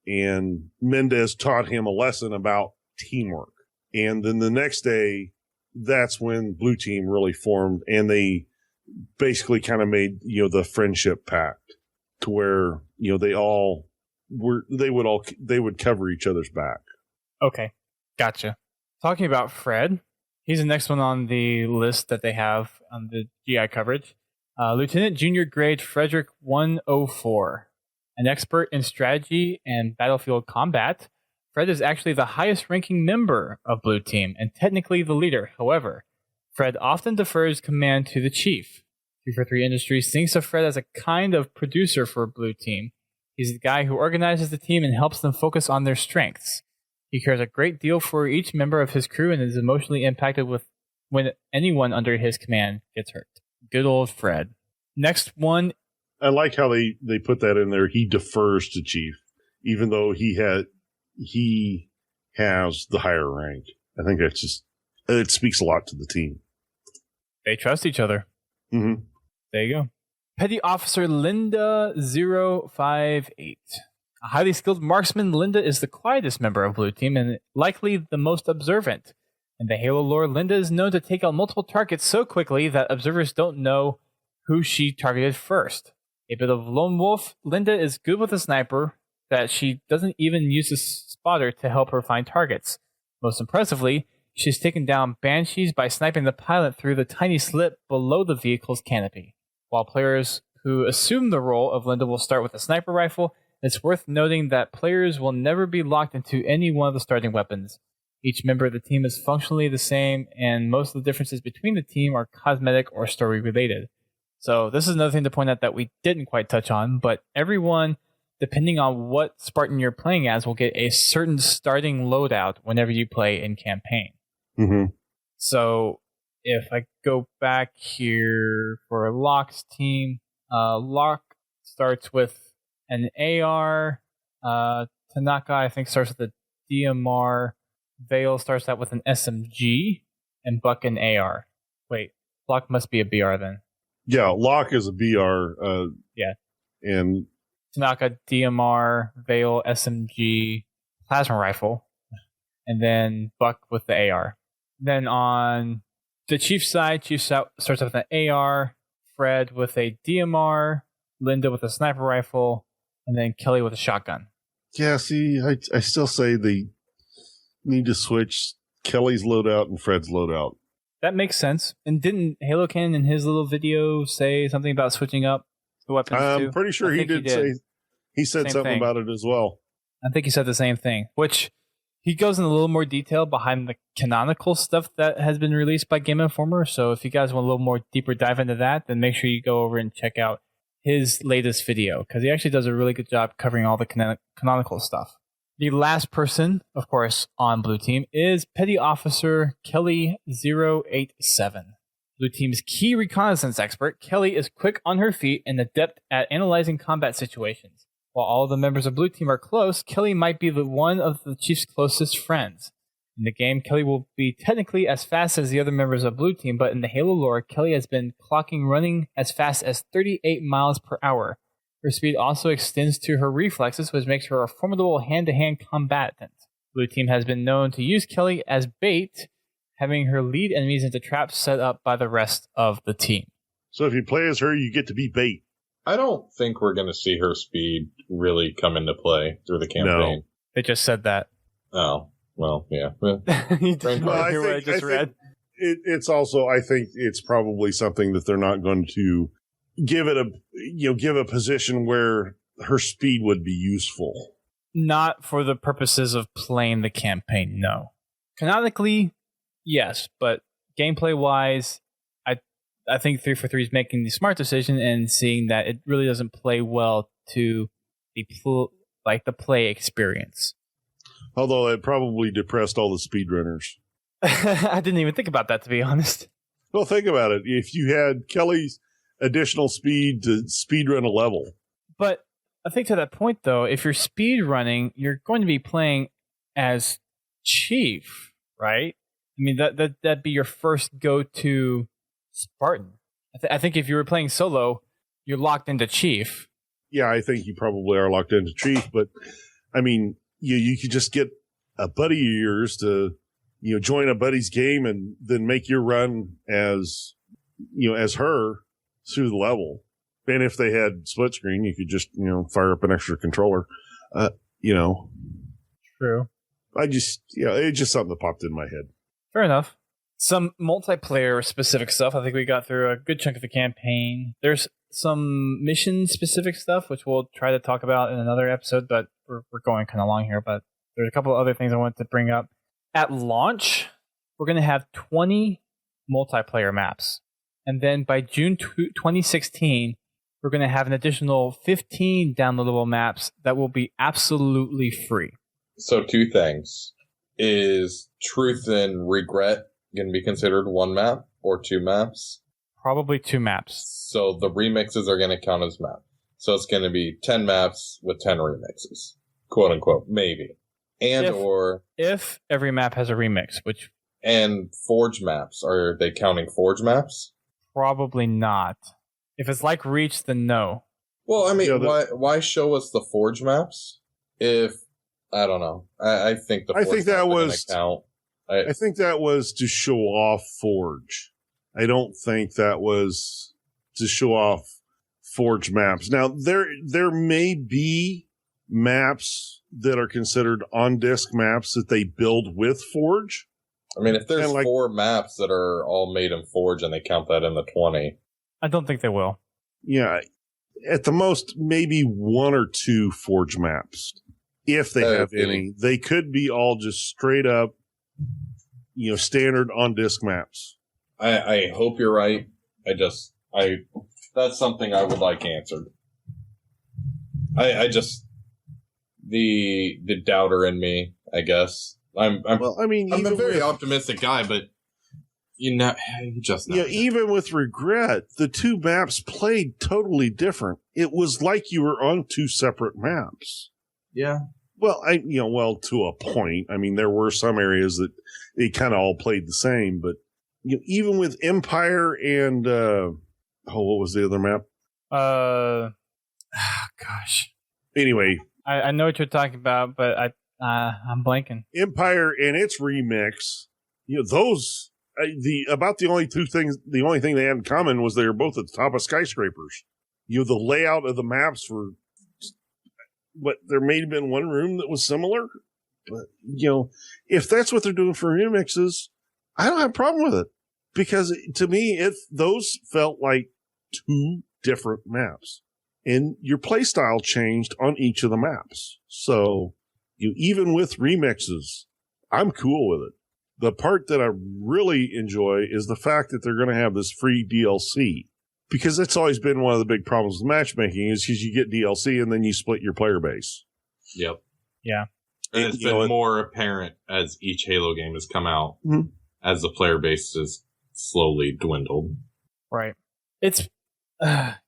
and Mendez taught him a lesson about teamwork. And then the next day, that's when Blue Team really formed, and they basically kind of made, the friendship pact to where, they would cover each other's back. Okay. Gotcha. Talking about Fred, he's the next one on the list that they have on the GI coverage. Lieutenant Junior Grade Frederick 104. An expert in strategy and battlefield combat, Fred is actually the highest ranking member of Blue Team and technically the leader. However, Fred often defers command to the chief. 343 Industries thinks of Fred as a kind of producer for Blue Team. He's the guy who organizes the team and helps them focus on their strengths. He cares a great deal for each member of his crew and is emotionally impacted when anyone under his command gets hurt. Good old Fred. Next one. I like how they put that in there. He defers to Chief, even though he has the higher rank. I think that's just it speaks a lot to the team. They trust each other. Mm-hmm. There you go. Petty Officer Linda 058. A highly skilled marksman, Linda is the quietest member of Blue Team and likely the most observant. In the Halo lore, Linda is known to take out multiple targets so quickly that observers don't know who she targeted first. A bit of lone wolf, Linda is good with a sniper that she doesn't even use a spotter to help her find targets. Most impressively, she's taken down Banshees by sniping the pilot through the tiny slit below the vehicle's canopy. While players who assume the role of Linda will start with a sniper rifle, it's worth noting that players will never be locked into any one of the starting weapons. Each member of the team is functionally the same, and most of the differences between the team are cosmetic or story related. So this is another thing to point out that we didn't quite touch on, but everyone, depending on what Spartan you're playing as, will get a certain starting loadout whenever you play in campaign. Mm-hmm. So if I go back here for Locke's team, Locke starts with an AR. Tanaka, I think, starts with a DMR. Vale starts out with an SMG. And Buck an AR. Wait, Locke must be a BR then. Yeah, Locke is a BR. Yeah. And Tanaka, DMR, Vale, SMG, plasma rifle. And then Buck with the AR. Then on the Chief side, Chief starts with an AR, Fred with a DMR, Linda with a sniper rifle, and then Kelly with a shotgun. yeah, see, I still say they need to switch Kelly's loadout and Fred's loadout. That makes sense. And didn't Halo Ken in his little video say something about switching up the weapons too? I'm pretty sure he did say, he said Same something thing. about it as well. I think he said the same thing, which he goes in a little more detail behind the canonical stuff that has been released by Game Informer. So if you guys want a little more deeper dive into that, then make sure you go over and check out his latest video, because he actually does a really good job covering all the canonical stuff. The last person, of course, on Blue Team is Petty Officer Kelly 087. Blue Team's key reconnaissance expert, Kelly is quick on her feet and adept at analyzing combat situations. While all the members of Blue Team are close, Kelly might be the one of the Chief's closest friends. In the game, Kelly will be technically as fast as the other members of Blue Team, but in the Halo lore, Kelly has been clocking running as fast as 38 miles per hour. Her speed also extends to her reflexes, which makes her a formidable hand-to-hand combatant. Blue Team has been known to use Kelly as bait, having her lead enemies into traps set up by the rest of the team. So if you play as her, you get to be bait. I don't think we're going to see her speed really come into play through the campaign. No. They just said that. Oh, well, yeah. You didn't hear what I just read? It's also, I think it's probably something that they're not going to give a position where her speed would be useful. Not for the purposes of playing the campaign, no. Canonically, yes, but gameplay-wise, I think 343 is making the smart decision and seeing that it really doesn't play well to the play experience. Although it probably depressed all the speedrunners. I didn't even think about that, to be honest. Well, think about it. If you had Kelly's additional speed to speedrun a level. But I think to that point, though, if you're speedrunning, you're going to be playing as Chief, right? I mean, that'd be your first go-to Spartan. I think if you were playing solo, you're locked into Chief. Yeah, I think you probably are locked into Chief, but I mean, you could just get a buddy of yours to, join a buddy's game and then make your run as her through the level. And if they had split screen, you could just, fire up an extra controller. True. It's just something that popped in my head. Fair enough. Some multiplayer specific stuff. I think we got through a good chunk of the campaign. There's some mission specific stuff, which we'll try to talk about in another episode, but we're going kind of long here. But there's a couple of other things I wanted to bring up. At launch, we're going to have 20 multiplayer maps. And then by June 2016, we're going to have an additional 15 downloadable maps that will be absolutely free. So 2 things. Is Truth and Regret going to be considered 1 map or 2 maps? Probably 2 maps. So the remixes are going to count as maps. So it's going to be 10 maps with 10 remixes. Quote unquote, maybe. If every map has a remix, which And Forge maps. Are they counting Forge maps? Probably not. If it's like Reach, then no. Well, I mean, why show us the Forge maps if I don't know? I think the Forge maps are going to count. I think that was to show off Forge. I don't think that was to show off Forge maps. Now there may be maps that are considered on-disk maps that they build with Forge. I mean, if there's 4 maps that are all made in Forge and they count that in the 20. I don't think they will. Yeah. At the most, maybe 1 or 2 Forge maps. If they have any. They could be all just straight up, standard on-disk maps. I hope you're right. That's something I would like answered. The doubter in me, I guess. I'm a very optimistic guy, but you just know. Yeah, even with regret, the 2 maps played totally different. It was like you were on 2 separate maps. Yeah. Well, to a point. I mean, there were some areas that it kind of all played the same, but even with Empire and what was the other map? Gosh. Anyway, I know what you're talking about, but I'm blanking. Empire and its remix, those the only thing they had in common was they were both at the top of skyscrapers. The layout of the maps were, there may have been one room that was similar, but if that's what they're doing for remixes, I don't have a problem with it, because to me, those felt like 2 different maps, and your play style changed on each of the maps. So even with remixes, I'm cool with it. The part that I really enjoy is the fact that they're going to have this free DLC, because that's always been one of the big problems with matchmaking, is because you get DLC and then you split your player base. Yep. Yeah. And it's been more apparent as each Halo game has come out, as the player base has slowly dwindled. Right. It's,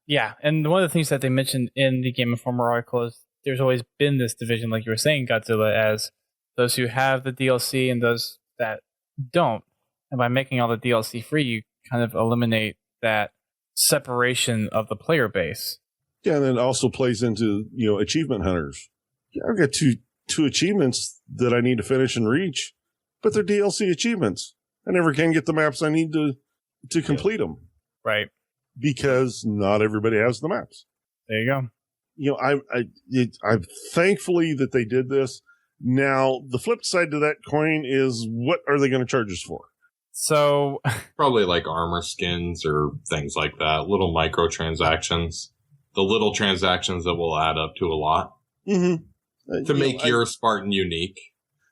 yeah. And one of the things that they mentioned in the Game Informer article is there's always been this division, like you were saying, Godzilla, as those who have the DLC and those that don't. And by making all the DLC free, you kind of eliminate that separation of the player base. Yeah, and it also plays into, achievement hunters. Yeah, I've got two achievements that I need to finish and reach, but they're DLC achievements. I never can get the maps I need to complete them. Right. Because not everybody has the maps. There you go. I'm thankfully that they did this. Now, the flip side to that coin is, what are they going to charge us for? So probably like armor skins or things like that. Little microtransactions. The little transactions that will add up to a lot. Mm-hmm. To make your Spartan unique.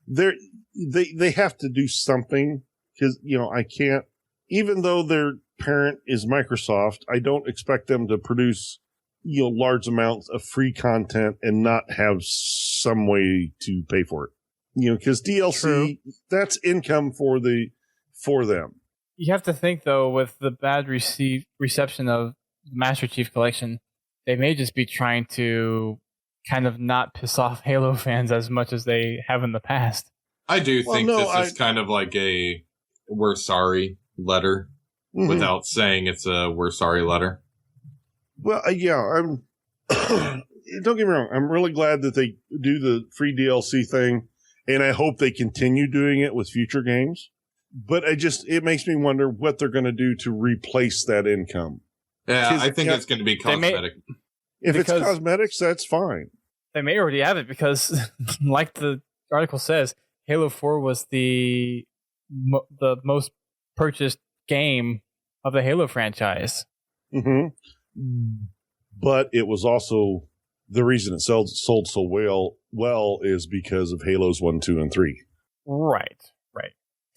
They have to do something, because, I can't, even though their parent is Microsoft, I don't expect them to produce large amounts of free content and not have some way to pay for it. Because DLC, True. That's income for them. You have to think, though, with the bad reception of the Master Chief Collection, they may just be trying to kind of not piss off Halo fans as much as they have in the past. I do think this is kind of like a "we're sorry" letter, without saying it's a "we're sorry" letter. Well, I'm. Don't get me wrong. I'm really glad that they do the free DLC thing, and I hope they continue doing it with future games. But it makes me wonder what they're going to do to replace that income. Yeah, I think it's going to be cosmetic. If it's cosmetics, that's fine. They may already have it, because, like the article says, Halo 4 was the most purchased game of the Halo franchise. Mm-hmm. But it was also, the reason it sold so well is because of Halos 1, 2, and 3. Right.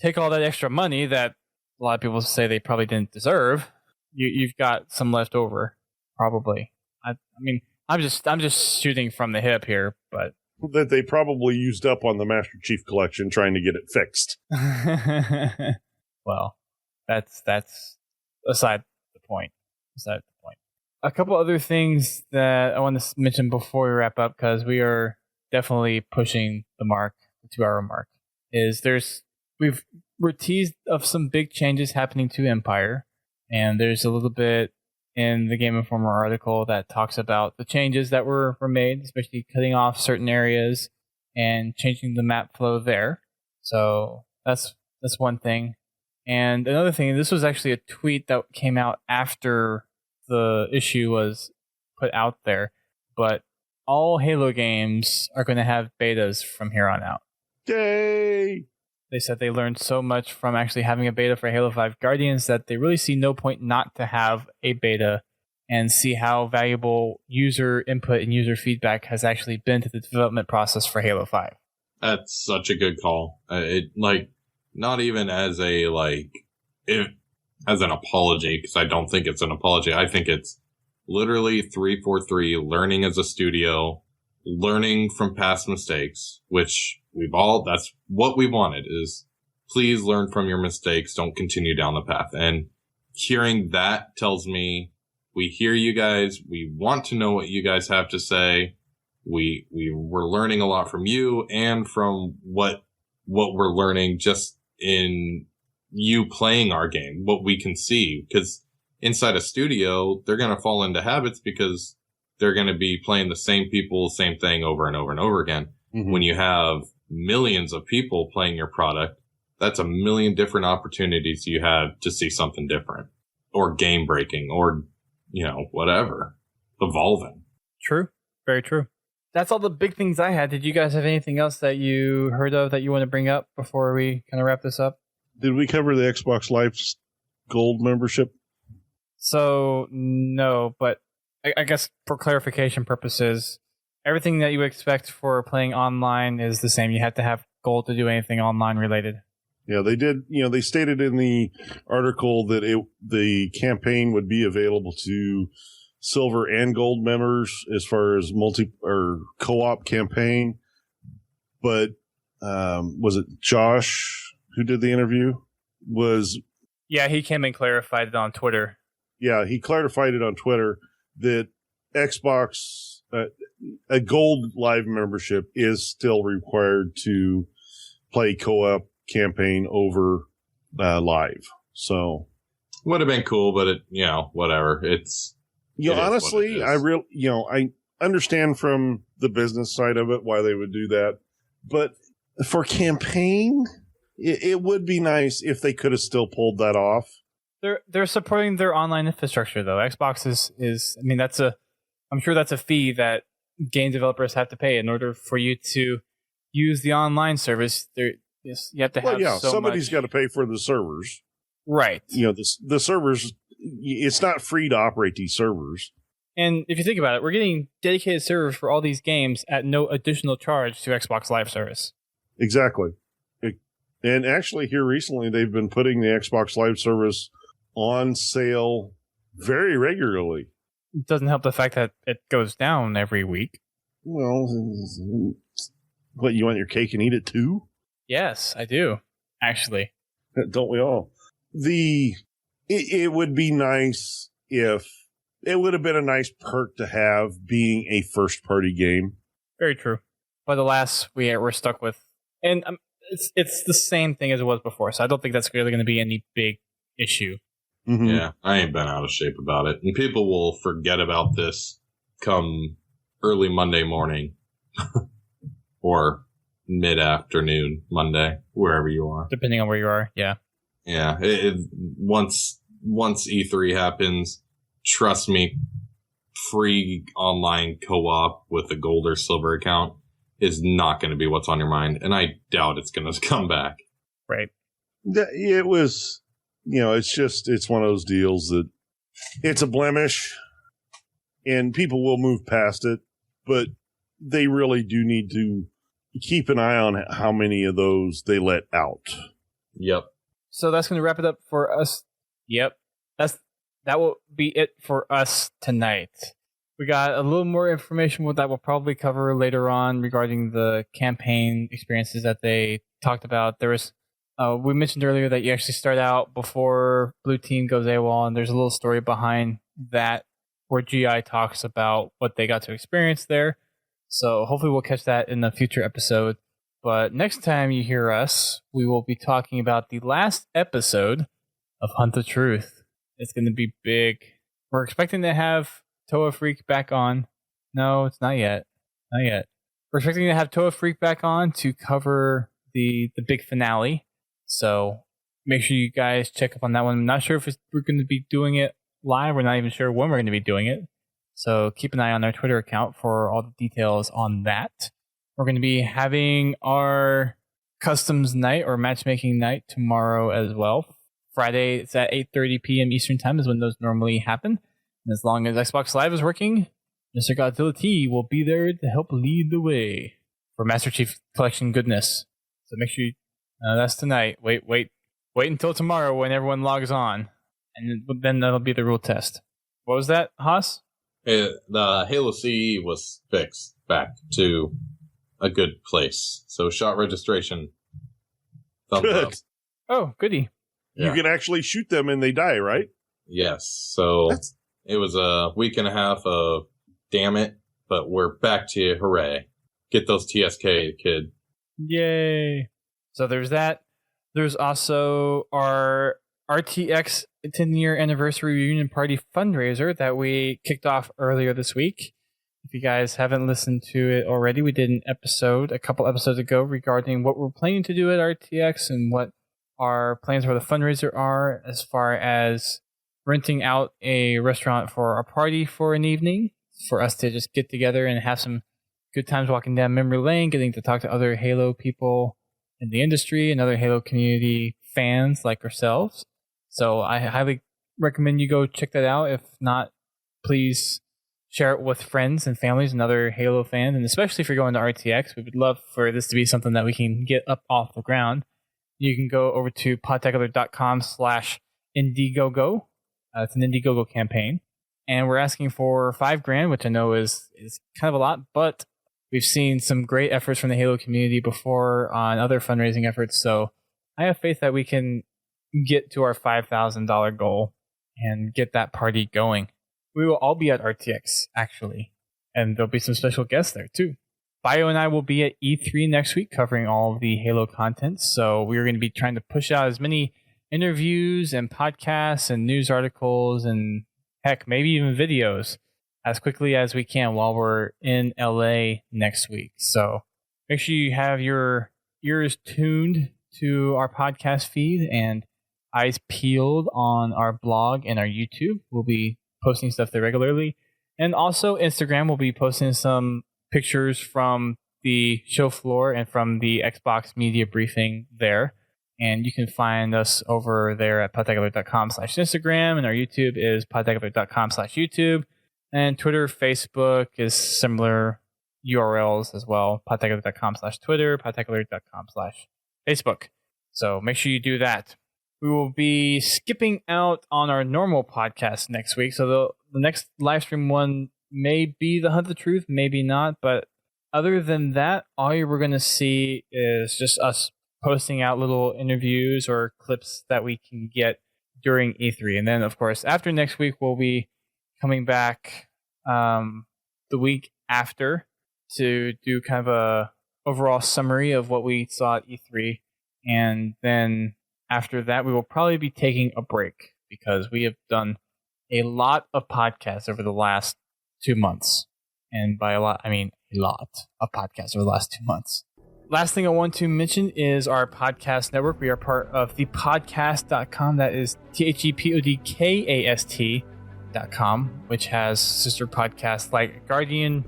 Take all that extra money that a lot of people say they probably didn't deserve. You've got some left over, probably. I mean, I'm just shooting from the hip here, but that they probably used up on the Master Chief Collection trying to get it fixed. Well, that's aside the point. A couple other things that I want to mention before we wrap up, because we are definitely pushing the 2-hour mark, is we've we're teased of some big changes happening to Empire, and there's a little bit in the Game Informer article that talks about the changes that were made, especially cutting off certain areas and changing the map flow there. So that's one thing. And another thing, and this was actually a tweet that came out after the issue was put out there, but all Halo games are going to have betas from here on out. Yay! They said they learned so much from actually having a beta for Halo 5 Guardians that they really see no point not to have a beta and see how valuable user input and user feedback has actually been to the development process for Halo 5. That's such a good call. Not even as as an apology, because I don't think it's an apology. I think it's literally 343 learning as a studio, learning from past mistakes, which that's what we wanted, is please learn from your mistakes. Don't continue down the path. And hearing that tells me we hear you guys. We want to know what you guys have to say. We're learning a lot from you and from what we're learning just in you playing our game, what we can see. Because inside a studio, they're going to fall into habits because they're going to be playing the same people, same thing over and over and over again. Mm-hmm. When you have millions of people playing your product, that's a million different opportunities you have to see something different or game breaking or, whatever, evolving. True. Very true. That's all the big things I had. Did you guys have anything else that you heard of that you want to bring up before we kind of wrap this up? Did we cover the Xbox Live's Gold membership? So, no, but I guess for clarification purposes, everything that you expect for playing online is the same. You have to have Gold to do anything online related. Yeah, they did. They stated in the article that the campaign would be available to Silver and Gold members as far as multi or co-op campaign. But was it Josh who did the interview? Yeah, he came and clarified it on Twitter. Yeah, he clarified it on Twitter that Xbox, a Gold Live membership is still required to play co-op campaign over Live. So would have been cool, but whatever. It's honestly, I understand from the business side of it why they would do that, but for campaign, it would be nice if they could have still pulled that off. They're supporting their online infrastructure though. Xbox is I'm sure that's a fee that game developers have to pay in order for you to use the online service. You have to have somebody's got to pay for the servers. Right. The servers, it's not free to operate these servers. And if you think about it, we're getting dedicated servers for all these games at no additional charge to Xbox Live service. Exactly. And actually here recently, they've been putting the Xbox Live service on sale very regularly. It doesn't help the fact that it goes down every week. Well, what, you want your cake and eat it too? Yes, I do, actually. Don't we all? It would be nice if it would have been a nice perk to have being a first-party game. Very true. But alas, we're stuck with... And it's the same thing as it was before, so I don't think that's really going to be any big issue. Mm-hmm. Yeah, I ain't been out of shape about it. And people will forget about this come early Monday morning or mid-afternoon Monday, wherever you are. Depending on where you are, yeah. Yeah, once E3 happens, trust me, free online co-op with a gold or silver account is not going to be what's on your mind, and I doubt it's going to come back. Right. It was... it's one of those deals that it's a blemish and people will move past it, but they really do need to keep an eye on how many of those they let out. Yep. So that's going to wrap it up for us. Yep. That will be it for us tonight. We got a little more information that we'll probably cover later on regarding the campaign experiences that they talked about. There was we mentioned earlier that you actually start out before Blue Team goes AWOL, and there's a little story behind that where GI talks about what they got to experience there. So hopefully we'll catch that in a future episode. But next time you hear us, we will be talking about the last episode of Hunt the Truth. It's going to be big. We're expecting to have Toa Freak back on. No, it's not yet. Not yet. We're expecting to have Toa Freak back on to cover the big finale. So make sure you guys check up on that one. I'm not sure if we're going to be doing it live. We're not even sure when we're going to be doing it. So keep an eye on our Twitter account for all the details on that. We're going to be having our customs night or matchmaking night tomorrow as well. Friday, it's at 8:30 p.m. Eastern Time is when those normally happen. And as long as Xbox Live is working, Mr. Godzilla T will be there to help lead the way for Master Chief Collection goodness. So make sure that's tonight. Wait until tomorrow when everyone logs on. And then that'll be the rule test. What was that, Haas? The Halo CE was fixed back to a good place. So shot registration. Thumbs up. Oh, goody. You can actually shoot them and they die, right? Yes. So it was a week and a half of damn it, but we're back to you. Hooray. Get those TSK, kid. Yay. So there's that. There's also our RTX 10-year anniversary reunion party fundraiser that we kicked off earlier this week. If you guys haven't listened to it already, we did an episode a couple episodes ago regarding what we're planning to do at RTX and what our plans for the fundraiser are as far as renting out a restaurant for our party for an evening for us to just get together and have some good times walking down memory lane, getting to talk to other Halo people in the industry and other Halo community fans like ourselves. So I highly recommend you go check that out. If not, please share it with friends and families and other Halo fans, and especially if you're going to RTX, we would love for this to be something that we can get up off the ground. You can go over to podtacular.com/Indiegogo. It's an Indiegogo campaign. And we're asking for $5,000, which I know is kind of a lot, but we've seen some great efforts from the Halo community before on other fundraising efforts. So I have faith that we can get to our $5,000 goal and get that party going. We will all be at RTX, actually. And there'll be some special guests there, too. Bio and I will be at E3 next week covering all of the Halo content. So we're going to be trying to push out as many interviews and podcasts and news articles and heck, maybe even videos as quickly as we can while we're in LA next week. So make sure you have your ears tuned to our podcast feed and eyes peeled on our blog and our YouTube. We'll be posting stuff there regularly. And also Instagram will be posting some pictures from the show floor and from the Xbox media briefing there. And you can find us over there at podtacular.com/Instagram. And our YouTube is podtacular.com/YouTube. And Twitter, Facebook is similar URLs as well. Podtacular.com/Twitter, podtacular.com/Facebook. So make sure you do that. We will be skipping out on our normal podcast next week. So the next live stream one may be the Hunt the Truth, maybe not. But other than that, all you were going to see is just us posting out little interviews or clips that we can get during E3. And then, of course, after next week, we'll be coming back the week after to do kind of a overall summary of what we saw at E3. And then after that, we will probably be taking a break because we have done a lot of podcasts over the last 2 months. And by a lot, I mean a lot of podcasts over the last 2 months. Last thing I want to mention is our podcast network. We are part of thepodcast.com. That is thepodcast.com, which has sister podcasts like Guardian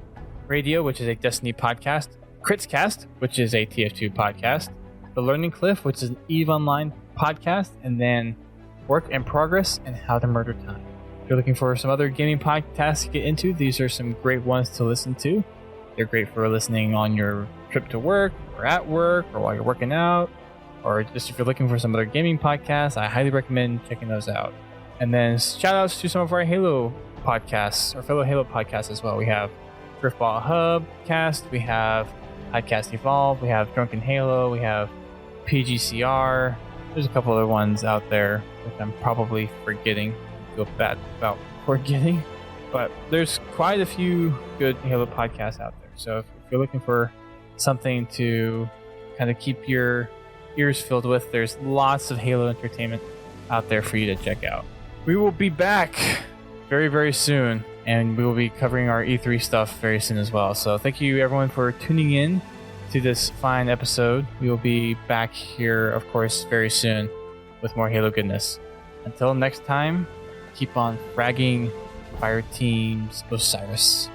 Radio, which is a Destiny podcast, Critscast, which is a TF2 podcast, The Learning Cliff, which is an EVE Online podcast, and then Work in Progress and How to Murder Time. If you're looking for some other gaming podcasts to get into, these are some great ones to listen to. They're great for listening on your trip to work, or at work, or while you're working out, or just if you're looking for some other gaming podcasts, I highly recommend checking those out. And then shout outs to some of our Halo podcasts, our fellow Halo podcasts as well. We have Driftball Hub cast, we have Podcast Evolve, we have Drunken Halo, we have PGCR. There's a couple other ones out there which I'm probably forgetting. I feel bad about forgetting. But there's quite a few good Halo podcasts out there. So if you're looking for something to kind of keep your ears filled with. There's lots of Halo entertainment out there for you to check out. We will be back very, very soon, and we will be covering our E3 stuff very soon as well. So thank you everyone for tuning in to this fine episode. We will be back here, of course, very soon with more Halo goodness. Until next time, keep on fragging Fireteam's Osiris.